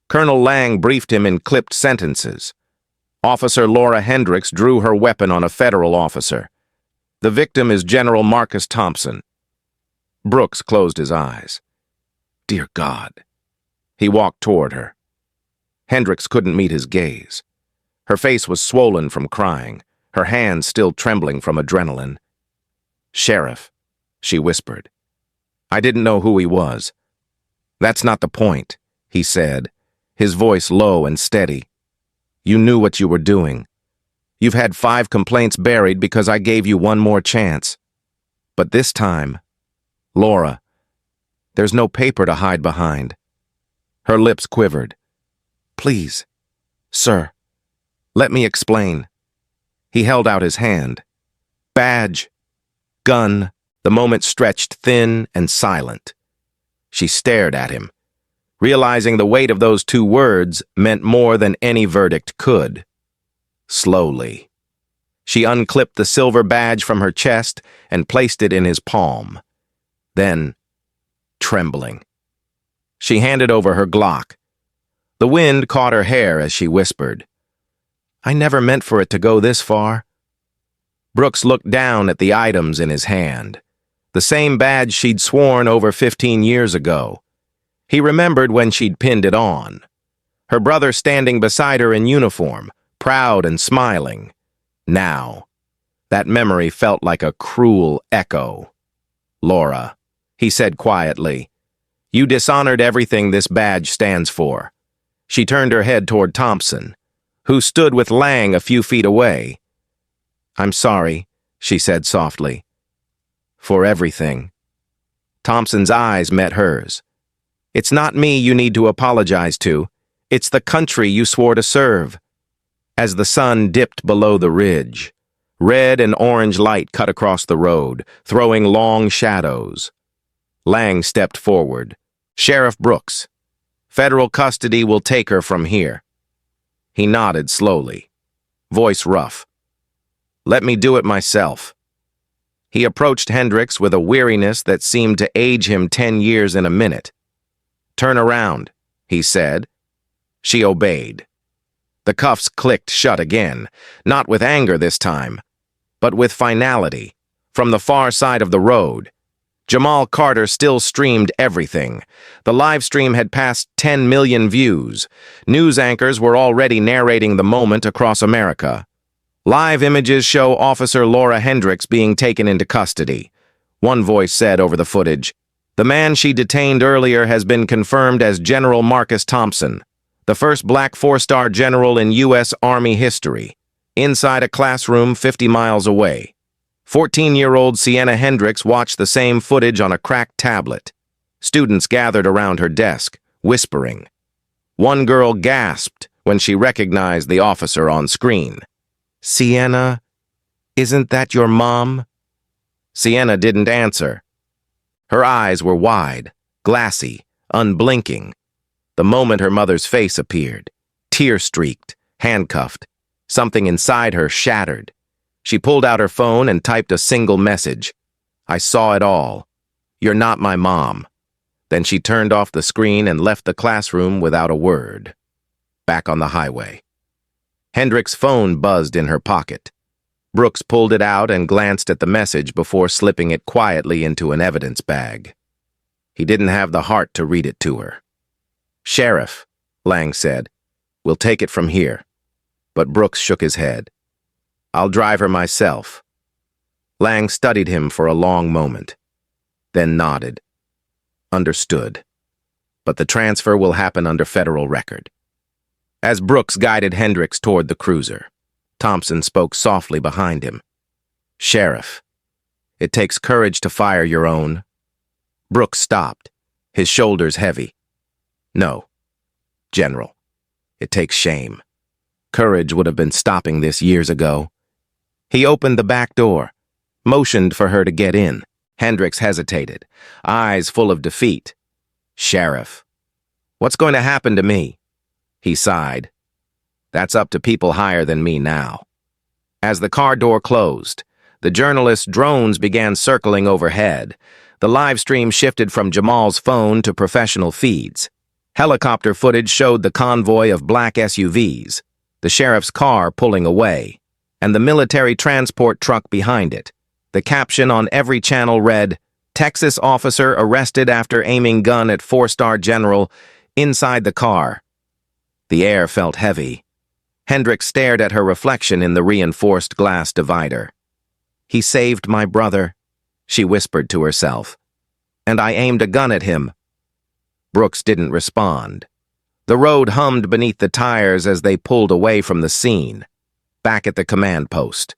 Colonel Lang briefed him in clipped sentences. Officer Laura Hendricks drew her weapon on a federal officer. The victim is General Marcus Thompson. Brooks closed his eyes. Dear God. He walked toward her. Hendricks couldn't meet his gaze. Her face was swollen from crying, her hands still trembling from adrenaline. Sheriff, she whispered. I didn't know who he was. That's not the point, he said, his voice low and steady. You knew what you were doing. You've had 5 complaints buried because I gave you one more chance. But this time, Laura, there's no paper to hide behind. Her lips quivered. Please, sir, Let me explain. He held out his hand. Badge. Gun. The moment stretched thin and silent. She stared at him, realizing the weight of those two words meant more than any verdict could. Slowly, she unclipped the silver badge from her chest and placed it in his palm. Then, trembling, she handed over her Glock. The wind caught her hair as she whispered, "I never meant for it to go this far." Brooks looked down at the items in his hand, the same badge she'd sworn over 15 years ago. He remembered when she'd pinned it on. Her brother standing beside her in uniform, proud and smiling. Now, that memory felt like a cruel echo. "Laura," he said quietly, "you dishonored everything this badge stands for." She turned her head toward Thompson, who stood with Lang a few feet away. "I'm sorry," she said softly. "For everything." Thompson's eyes met hers. "It's not me you need to apologize to. It's the country you swore to serve." As the sun dipped below the ridge, red and orange light cut across the road, throwing long shadows. Lang stepped forward. "Sheriff Brooks, federal custody will take her from here." He nodded slowly, voice rough. "Let me do it myself." He approached Hendricks with a weariness that seemed to age him 10 years in a minute. "Turn around," he said. She obeyed. The cuffs clicked shut again, not with anger this time, but with finality. From the far side of the road, Jamal Carter still streamed everything. The live stream had passed 10 million views. News anchors were already narrating the moment across America. Live images show Officer Laura Hendricks being taken into custody. One voice said over the footage, "The man she detained earlier has been confirmed as General Marcus Thompson, the first black four-star general in U.S. Army history, inside a classroom 50 miles away." 14-year-old Sienna Hendricks watched the same footage on a cracked tablet. Students gathered around her desk, whispering. One girl gasped when she recognized the officer on screen. "Sienna, isn't that your mom?" Sienna didn't answer. Her eyes were wide, glassy, unblinking. The moment her mother's face appeared, tear-streaked, handcuffed, something inside her shattered. She pulled out her phone and typed a single message. "I saw it all. You're not my mom." Then she turned off the screen and left the classroom without a word. Back on the highway. Hendricks' phone buzzed in her pocket. Brooks pulled it out and glanced at the message before slipping it quietly into an evidence bag. He didn't have the heart to read it to her. "Sheriff," Lang said, "we'll take it from here." But Brooks shook his head. "I'll drive her myself." Lang studied him for a long moment, then nodded. "Understood. But the transfer will happen under federal record." As Brooks guided Hendricks toward the cruiser, Thompson spoke softly behind him. "Sheriff, it takes courage to fire your own." Brooks stopped, his shoulders heavy. "No, General, it takes shame. Courage would have been stopping this years ago." He opened the back door, motioned for her to get in. Hendricks hesitated, eyes full of defeat. "Sheriff, what's going to happen to me?" He sighed. "That's up to people higher than me now." As the car door closed, the journalist's drones began circling overhead. The live stream shifted from Jamal's phone to professional feeds. Helicopter footage showed the convoy of black SUVs, the sheriff's car pulling away, and the military transport truck behind it. The caption on every channel read, "Texas officer arrested after aiming gun at four-star general inside the car." The air felt heavy. Hendricks stared at her reflection in the reinforced glass divider. "He saved my brother," she whispered to herself, "and I aimed a gun at him." Brooks didn't respond. The road hummed beneath the tires as they pulled away from the scene. Back at the command post,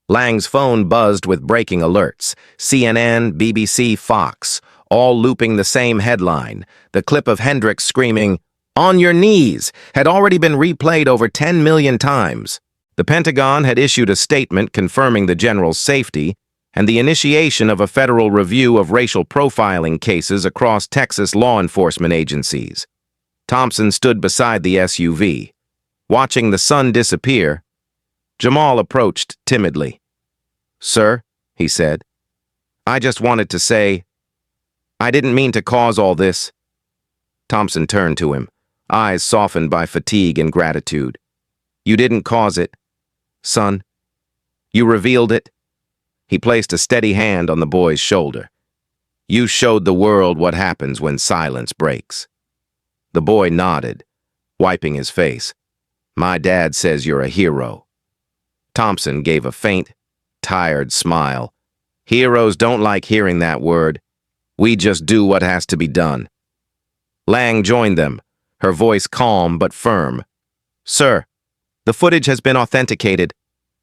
Lang's phone buzzed with breaking alerts. CNN, BBC, Fox, all looping the same headline, the clip of Hendricks screaming, "On your knees," had already been replayed over 10 million times. The Pentagon had issued a statement confirming the general's safety and the initiation of a federal review of racial profiling cases across Texas law enforcement agencies. Thompson stood beside the SUV. Watching the sun disappear, Jamal approached timidly. "Sir," he said, "I just wanted to say, I didn't mean to cause all this." Thompson turned to him, eyes softened by fatigue and gratitude. "You didn't cause it, son. You revealed it." He placed a steady hand on the boy's shoulder. "You showed the world what happens when silence breaks." The boy nodded, wiping his face. "My dad says you're a hero." Thompson gave a faint, tired smile. "Heroes don't like hearing that word. We just do what has to be done." Lang joined them, her voice calm but firm. "Sir, the footage has been authenticated.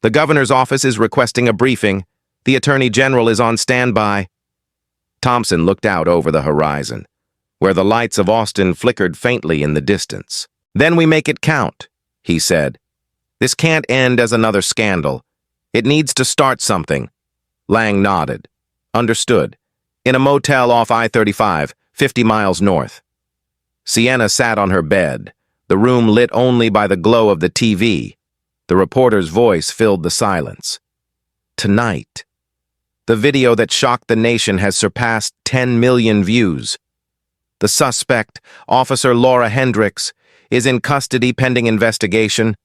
The governor's office is requesting a briefing. The Attorney General is on standby." Thompson looked out over the horizon, where the lights of Austin flickered faintly in the distance. "Then we make it count," he said. "This can't end as another scandal. It needs to start something." Lang nodded. "Understood. In a motel off I-35, 50 miles north." Sienna sat on her bed, the room lit only by the glow of the TV. The reporter's voice filled the silence. "Tonight, the video that shocked the nation has surpassed 10 million views. The suspect, Officer Laura Hendricks, is in custody pending investigation.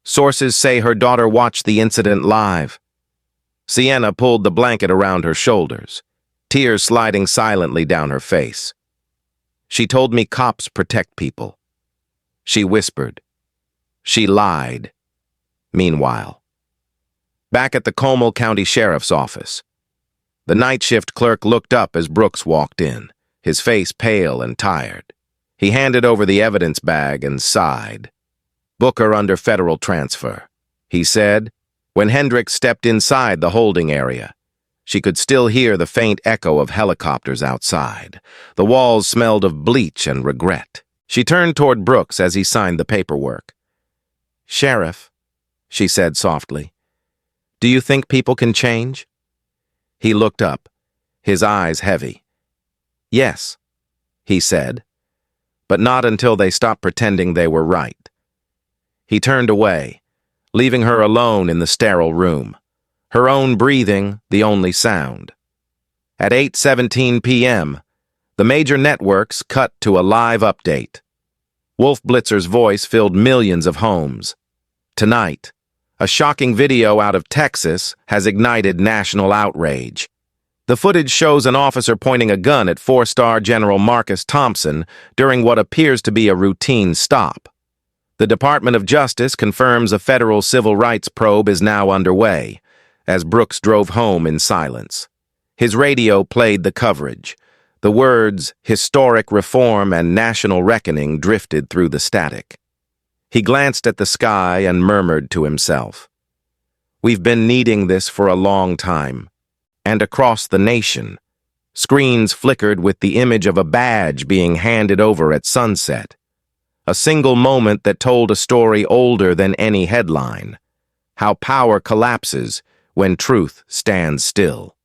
Sources say her daughter watched the incident live." Sienna pulled the blanket around her shoulders, tears sliding silently down her face. "She told me cops protect people." She whispered. She lied. Meanwhile, back at the Comal County Sheriff's Office, the night shift clerk looked up as Brooks walked in, his face pale and tired. He handed over the evidence bag and sighed. "Book her under federal transfer," he said. When Hendricks stepped inside the holding area, she could still hear the faint echo of helicopters outside. The walls smelled of bleach and regret. She turned toward Brooks as he signed the paperwork. "Sheriff," she said softly, "do you think people can change?" He looked up, his eyes heavy. "Yes," he said, "but not until they stop pretending they were right." He turned away, leaving her alone in the sterile room, her own breathing the only sound. At 8:17 p.m., the major networks cut to a live update. Wolf Blitzer's voice filled millions of homes. Tonight, a shocking video out of Texas has ignited national outrage. The footage shows an officer pointing a gun at four-star General Marcus Thompson during what appears to be a routine stop. The Department of Justice confirms a federal civil rights probe is now underway, as Brooks drove home in silence. His radio played the coverage. The words, "historic reform" and "national reckoning" drifted through the static. He glanced at the sky and murmured to himself, "We've been needing this for a long time." And across the nation, screens flickered with the image of a badge being handed over at sunset. A single moment that told a story older than any headline. How power collapses when truth stands still.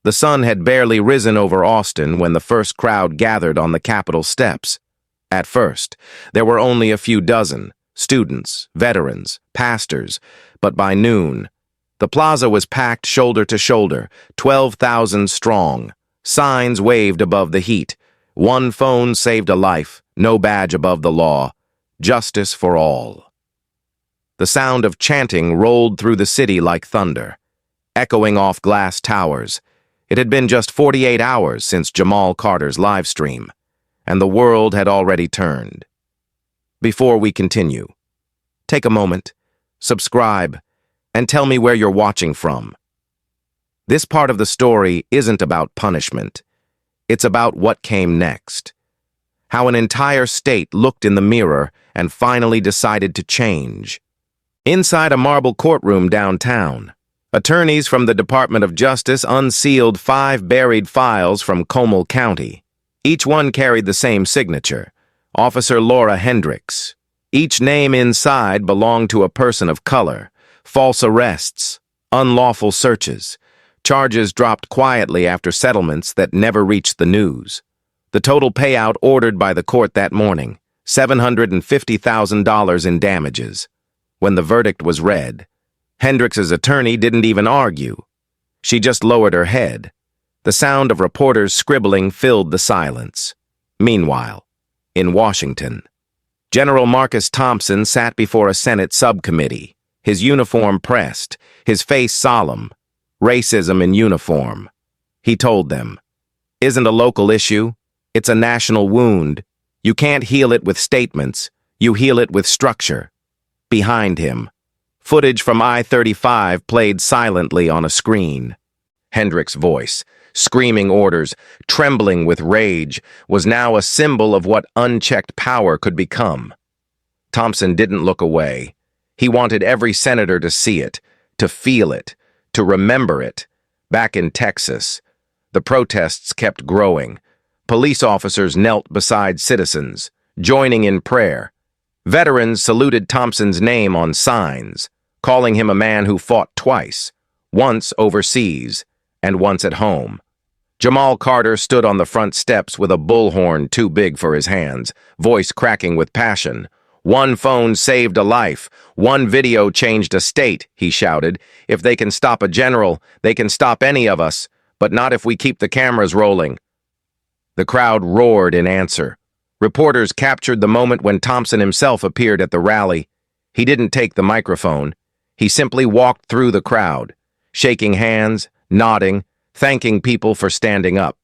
The sun had barely risen over Austin when the first crowd gathered on the Capitol steps. At first, there were only a few dozen, students, veterans, pastors, but by noon, the plaza was packed shoulder to shoulder, 12,000 strong. Signs waved above the heat. One phone saved a life, no badge above the law. Justice for all. The sound of chanting rolled through the city like thunder, echoing off glass towers. It had been just 48 hours since Jamal Carter's live stream, and the world had already turned. Before we continue, take a moment, subscribe, and tell me where you're watching from. This part of the story isn't about punishment. It's about what came next. How an entire state looked in the mirror and finally decided to change. Inside a marble courtroom downtown, attorneys from the Department of Justice unsealed 5 buried files from Comal County. Each one carried the same signature, Officer Laura Hendricks. Each name inside belonged to a person of color. False arrests, unlawful searches, charges dropped quietly after settlements that never reached the news. The total payout ordered by the court that morning, $750,000 in damages. When the verdict was read, Hendricks's attorney didn't even argue. She just lowered her head. The sound of reporters scribbling filled the silence. Meanwhile, in Washington, General Marcus Thompson sat before a Senate subcommittee, his uniform pressed, his face solemn. Racism in uniform. He told them, "Isn't a local issue. It's a national wound. You can't heal it with statements. You heal it with structure." Behind him, footage from I-35 played silently on a screen. Hendricks' voice, screaming orders, trembling with rage, was now a symbol of what unchecked power could become. Thompson didn't look away. He wanted every senator to see it, to feel it, to remember it. Back in Texas, the protests kept growing. Police officers knelt beside citizens, joining in prayer. Veterans saluted Thompson's name on signs, calling him a man who fought twice, once overseas and once at home. Jamal Carter stood on the front steps with a bullhorn too big for his hands, voice cracking with passion. "One phone saved a life. One video changed a state," he shouted. "If they can stop a general, they can stop any of us, but not if we keep the cameras rolling." The crowd roared in answer. Reporters captured the moment when Thompson himself appeared at the rally. He didn't take the microphone. He simply walked through the crowd, shaking hands, nodding, thanking people for standing up.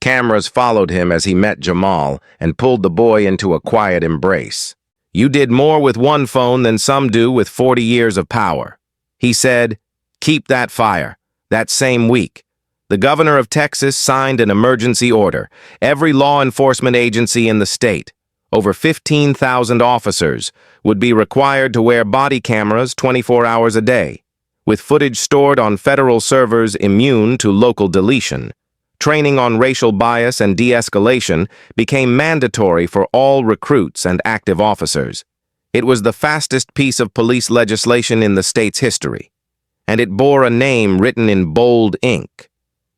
Cameras followed him as he met Jamal and pulled the boy into a quiet embrace. "You did more with one phone than some do with 40 years of power." He said, "Keep that fire." That same week, the governor of Texas signed an emergency order. Every law enforcement agency in the state, over 15,000 officers, would be required to wear body cameras 24 hours a day, with footage stored on federal servers immune to local deletion. Training on racial bias and de-escalation became mandatory for all recruits and active officers. It was the fastest piece of police legislation in the state's history, and it bore a name written in bold ink: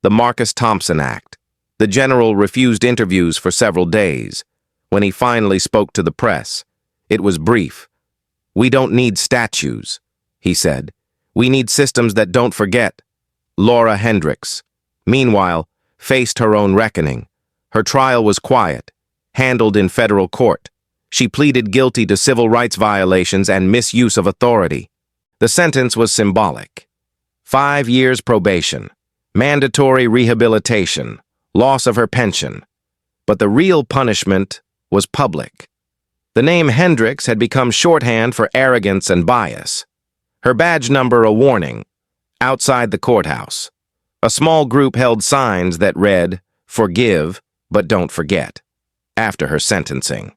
the Marcus Thompson Act. The general refused interviews for several days. When he finally spoke to the press, it was brief. "We don't need statues," he said. "We need systems that don't forget." Laura Hendricks, meanwhile, faced her own reckoning. Her trial was quiet, handled in federal court. She pleaded guilty to civil rights violations and misuse of authority. The sentence was symbolic. 5 years probation, mandatory rehabilitation, loss of her pension. But the real punishment was public. The name Hendricks had become shorthand for arrogance and bias. Her badge number a warning. Outside the courthouse, a small group held signs that read, "Forgive, but don't forget," after her sentencing.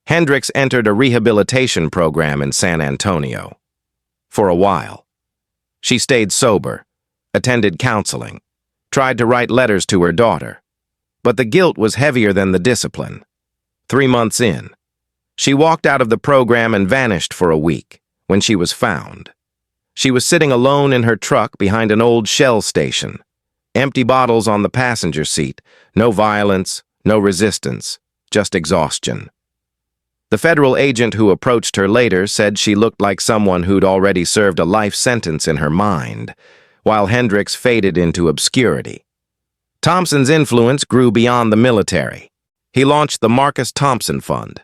Hendricks entered a rehabilitation program in San Antonio. For a while, she stayed sober, attended counseling, tried to write letters to her daughter. But the guilt was heavier than the discipline. 3 months in, she walked out of the program and vanished for a week when she was found. She was sitting alone in her truck behind an old Shell station. Empty bottles on the passenger seat. No violence, no resistance, just exhaustion. The federal agent who approached her later said she looked like someone who'd already served a life sentence in her mind, while Hendricks faded into obscurity. Thompson's influence grew beyond the military. He launched the Marcus Thompson Fund,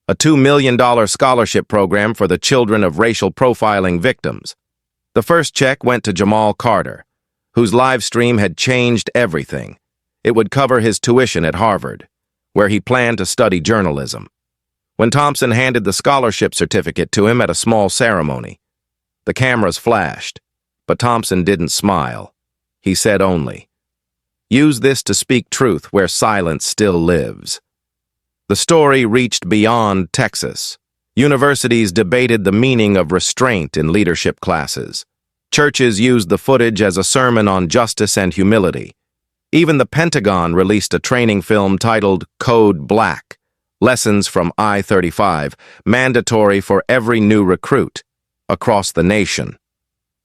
a $2 million scholarship program for the children of racial profiling victims. The first check went to Jamal Carter, whose live stream had changed everything. It would cover his tuition at Harvard, where he planned to study journalism. When Thompson handed the scholarship certificate to him at a small ceremony, the cameras flashed, but Thompson didn't smile. He said only, "Use this to speak truth where silence still lives." The story reached beyond Texas. Universities debated the meaning of restraint in leadership classes. Churches used the footage as a sermon on justice and humility. Even the Pentagon released a training film titled Code Black, Lessons from I-35, mandatory for every new recruit across the nation.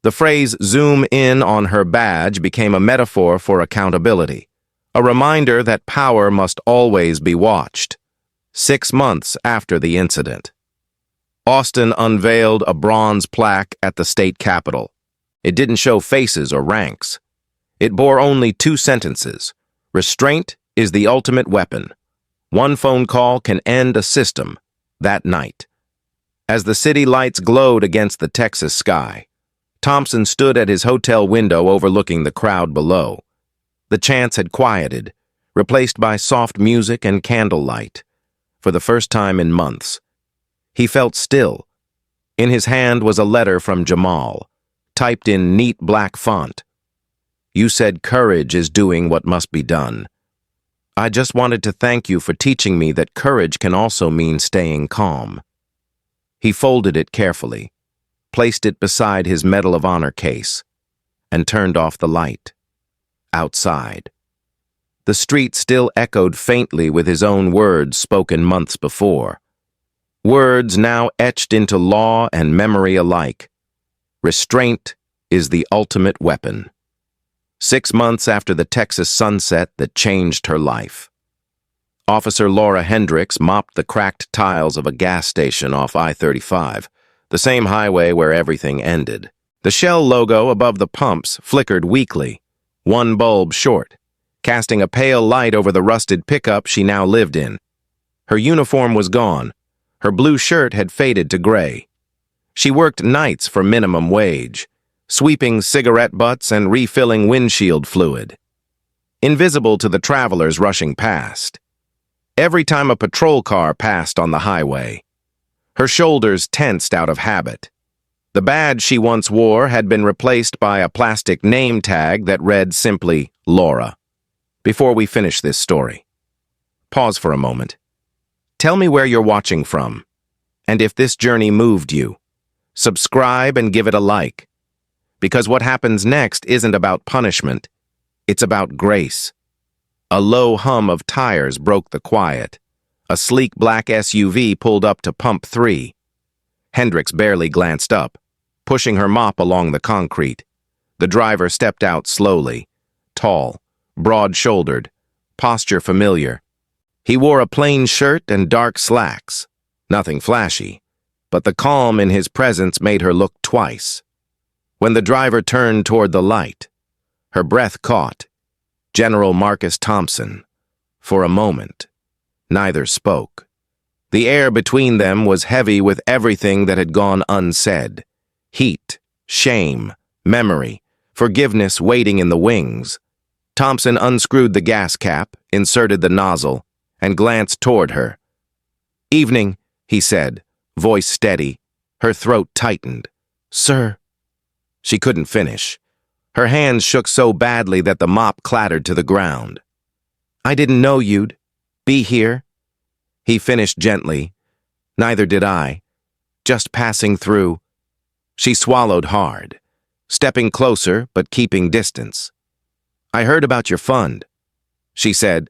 The phrase "zoom in on her badge" became a metaphor for accountability, a reminder that power must always be watched. 6 months after the incident, Austin unveiled a bronze plaque at the state capitol. It didn't show faces or ranks. It bore only 2 sentences. Restraint is the ultimate weapon. One phone call can end a system that night. As the city lights glowed against the Texas sky, Thompson stood at his hotel window overlooking the crowd below. The chants had quieted, replaced by soft music and candlelight. For the first time in months, he felt still. In his hand was a letter from Jamal, typed in neat black font. "You said courage is doing what must be done. I just wanted to thank you for teaching me that courage can also mean staying calm." He folded it carefully, placed it beside his Medal of Honor case, and turned off the light. Outside, the street still echoed faintly with his own words spoken months before. Words now etched into law and memory alike. Restraint is the ultimate weapon. 6 months after the Texas sunset that changed her life, Officer Laura Hendricks mopped the cracked tiles of a gas station off I-35, the same highway where everything ended. The Shell logo above the pumps flickered weakly, one bulb short, casting a pale light over the rusted pickup she now lived in. Her uniform was gone. Her blue shirt had faded to gray. She worked nights for minimum wage, sweeping cigarette butts and refilling windshield fluid, invisible to the travelers rushing past. Every time a patrol car passed on the highway, her shoulders tensed out of habit. The badge she once wore had been replaced by a plastic name tag that read simply Laura. Before we finish this story, pause for a moment. Tell me where you're watching from, and if this journey moved you. Subscribe and give it a like, because what happens next isn't about punishment, it's about grace. A low hum of tires broke the quiet. A sleek black SUV pulled up to pump 3. Hendricks barely glanced up, pushing her mop along the concrete. The driver stepped out slowly, tall, broad-shouldered, posture familiar. He wore a plain shirt and dark slacks, nothing flashy, but the calm in his presence made her look twice. When the driver turned toward the light, her breath caught. General Marcus Thompson. For a moment, neither spoke. The air between them was heavy with everything that had gone unsaid. Heat, shame, memory, forgiveness waiting in the wings. Thompson unscrewed the gas cap, inserted the nozzle, and glanced toward her. "Evening," he said, voice steady. Her throat tightened. "Sir." She couldn't finish. Her hands shook so badly that the mop clattered to the ground. "I didn't know you'd be here." He finished gently. "Neither did I. Just passing through." She swallowed hard, stepping closer but keeping distance. "I heard about your fund," she said.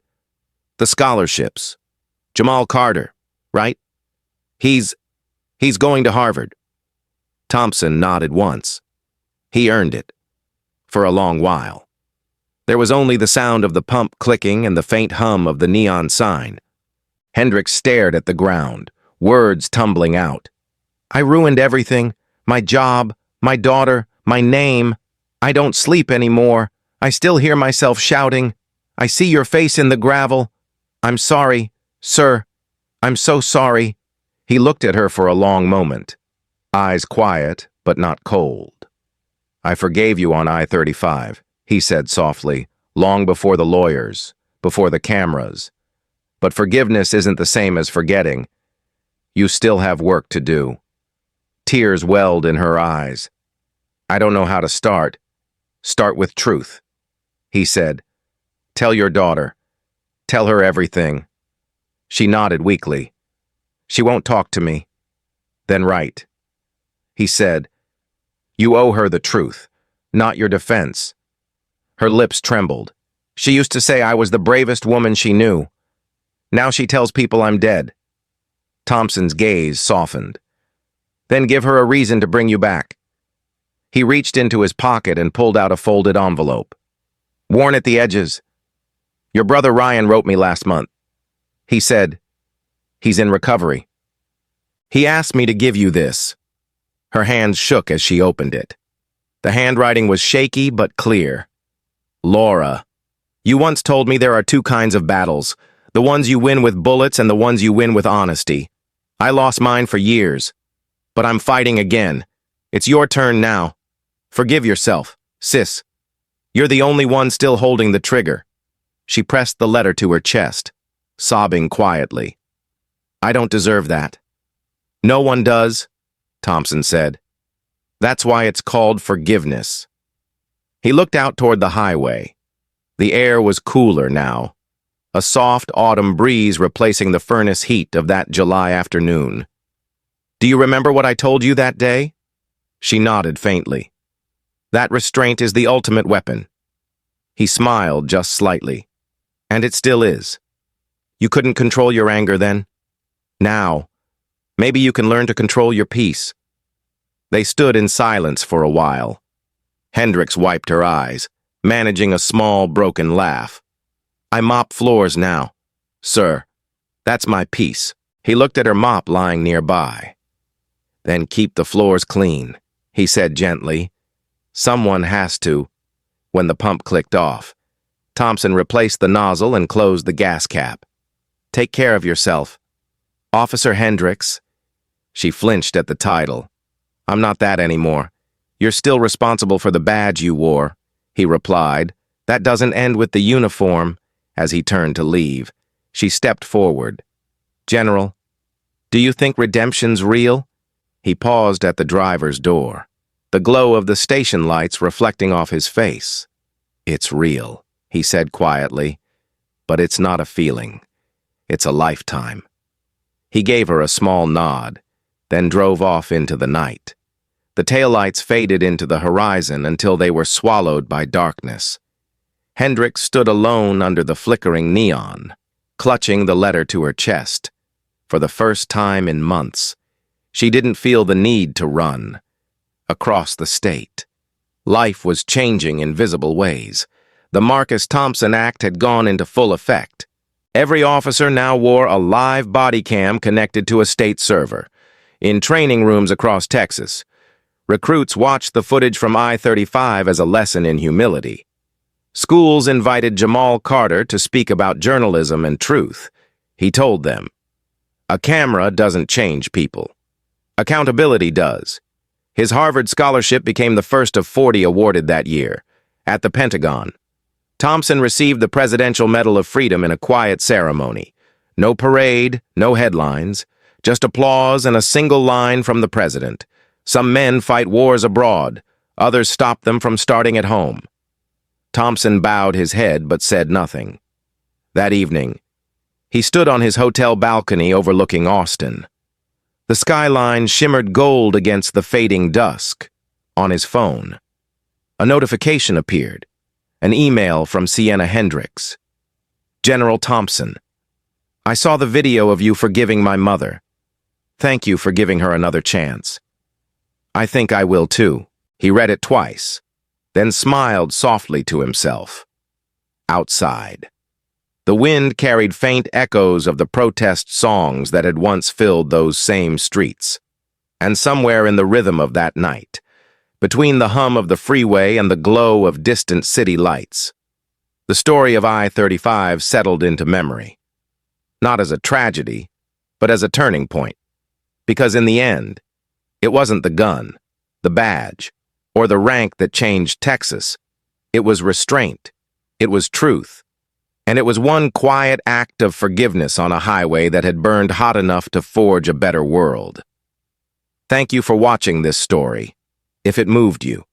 "The scholarships. Jamal Carter, right? He's going to Harvard." Thompson nodded once. He earned it. For a long while. There was only the sound of the pump clicking and the faint hum of the neon sign. Hendricks stared at the ground, words tumbling out. "I ruined everything. My job, my daughter, my name. I don't sleep anymore. I still hear myself shouting. I see your face in the gravel. I'm sorry, sir. I'm so sorry." He looked at her for a long moment, eyes quiet but not cold. "I forgave you on I-35, he said softly, long before the lawyers, before the cameras. But forgiveness isn't the same as forgetting. You still have work to do." Tears welled in her eyes. "I don't know how to start. Start with truth," he said. "Tell your daughter. Tell her everything." She nodded weakly. "She won't talk to me." "Then write." He said, "You owe her the truth, not your defense." Her lips trembled. She used to say I was the bravest woman she knew. Now she tells people I'm dead. Thompson's gaze softened. Then give her a reason to bring you back. He reached into his pocket and pulled out a folded envelope. Worn at the edges. Your brother Ryan wrote me last month. He said, he's in recovery. He asked me to give you this. Her hands shook as she opened it. The handwriting was shaky but clear. Laura, you once told me there are two kinds of battles, the ones you win with bullets and the ones you win with honesty. I lost mine for years, but I'm fighting again. It's your turn now. Forgive yourself, sis. You're the only one still holding the trigger. She pressed the letter to her chest, sobbing quietly. I don't deserve that. No one does, Thompson said. That's why it's called forgiveness. He looked out toward the highway. The air was cooler now, a soft autumn breeze replacing the furnace heat of that July afternoon. Do you remember what I told you that day? She nodded faintly. That restraint is the ultimate weapon. He smiled just slightly. And it still is. You couldn't control your anger then? Now, maybe you can learn to control your peace. They stood in silence for a while. Hendricks wiped her eyes, managing a small, broken laugh. I mop floors now. Sir, that's my peace. He looked at her mop lying nearby. Then keep the floors clean, he said gently. Someone has to. When the pump clicked off, Thompson replaced the nozzle and closed the gas cap. Take care of yourself. Officer Hendricks. She flinched at the title. I'm not that anymore. You're still responsible for the badge you wore, he replied. That doesn't end with the uniform. As he turned to leave, she stepped forward. General, do you think redemption's real? He paused at the driver's door, the glow of the station lights reflecting off his face. It's real, he said quietly, but it's not a feeling. It's a lifetime. He gave her a small nod, then drove off into the night. The taillights faded into the horizon until they were swallowed by darkness. Hendricks stood alone under the flickering neon, clutching the letter to her chest. For the first time in months, she didn't feel the need to run. Across the state, life was changing in visible ways. The Marcus Thompson Act had gone into full effect. Every officer now wore a live body cam connected to a state server. In training rooms across Texas, recruits watched the footage from I-35 as a lesson in humility. Schools invited Jamal Carter to speak about journalism and truth. He told them, a camera doesn't change people. Accountability does. His Harvard scholarship became the first of 40 awarded that year. At the Pentagon, Thompson received the Presidential Medal of Freedom in a quiet ceremony. No parade, no headlines, just applause and a single line from the president. Some men fight wars abroad, others stop them from starting at home. Thompson bowed his head but said nothing. That evening, he stood on his hotel balcony overlooking Austin. The skyline shimmered gold against the fading dusk. On his phone, a notification appeared, an email from Sienna Hendricks. General Thompson, I saw the video of you forgiving my mother. Thank you for giving her another chance. I think I will too. He read it twice, then smiled softly to himself. Outside, the wind carried faint echoes of the protest songs that had once filled those same streets. And somewhere in the rhythm of that night, between the hum of the freeway and the glow of distant city lights, the story of I-35 settled into memory. Not as a tragedy, but as a turning point. Because in the end, it wasn't the gun, the badge, or the rank that changed Texas. It was restraint. It was truth. And it was one quiet act of forgiveness on a highway that had burned hot enough to forge a better world. Thank you for watching this story. If it moved you,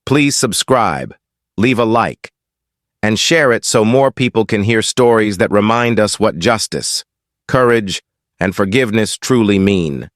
please subscribe, leave a like, and share it so more people can hear stories that remind us what justice, courage, and forgiveness truly mean.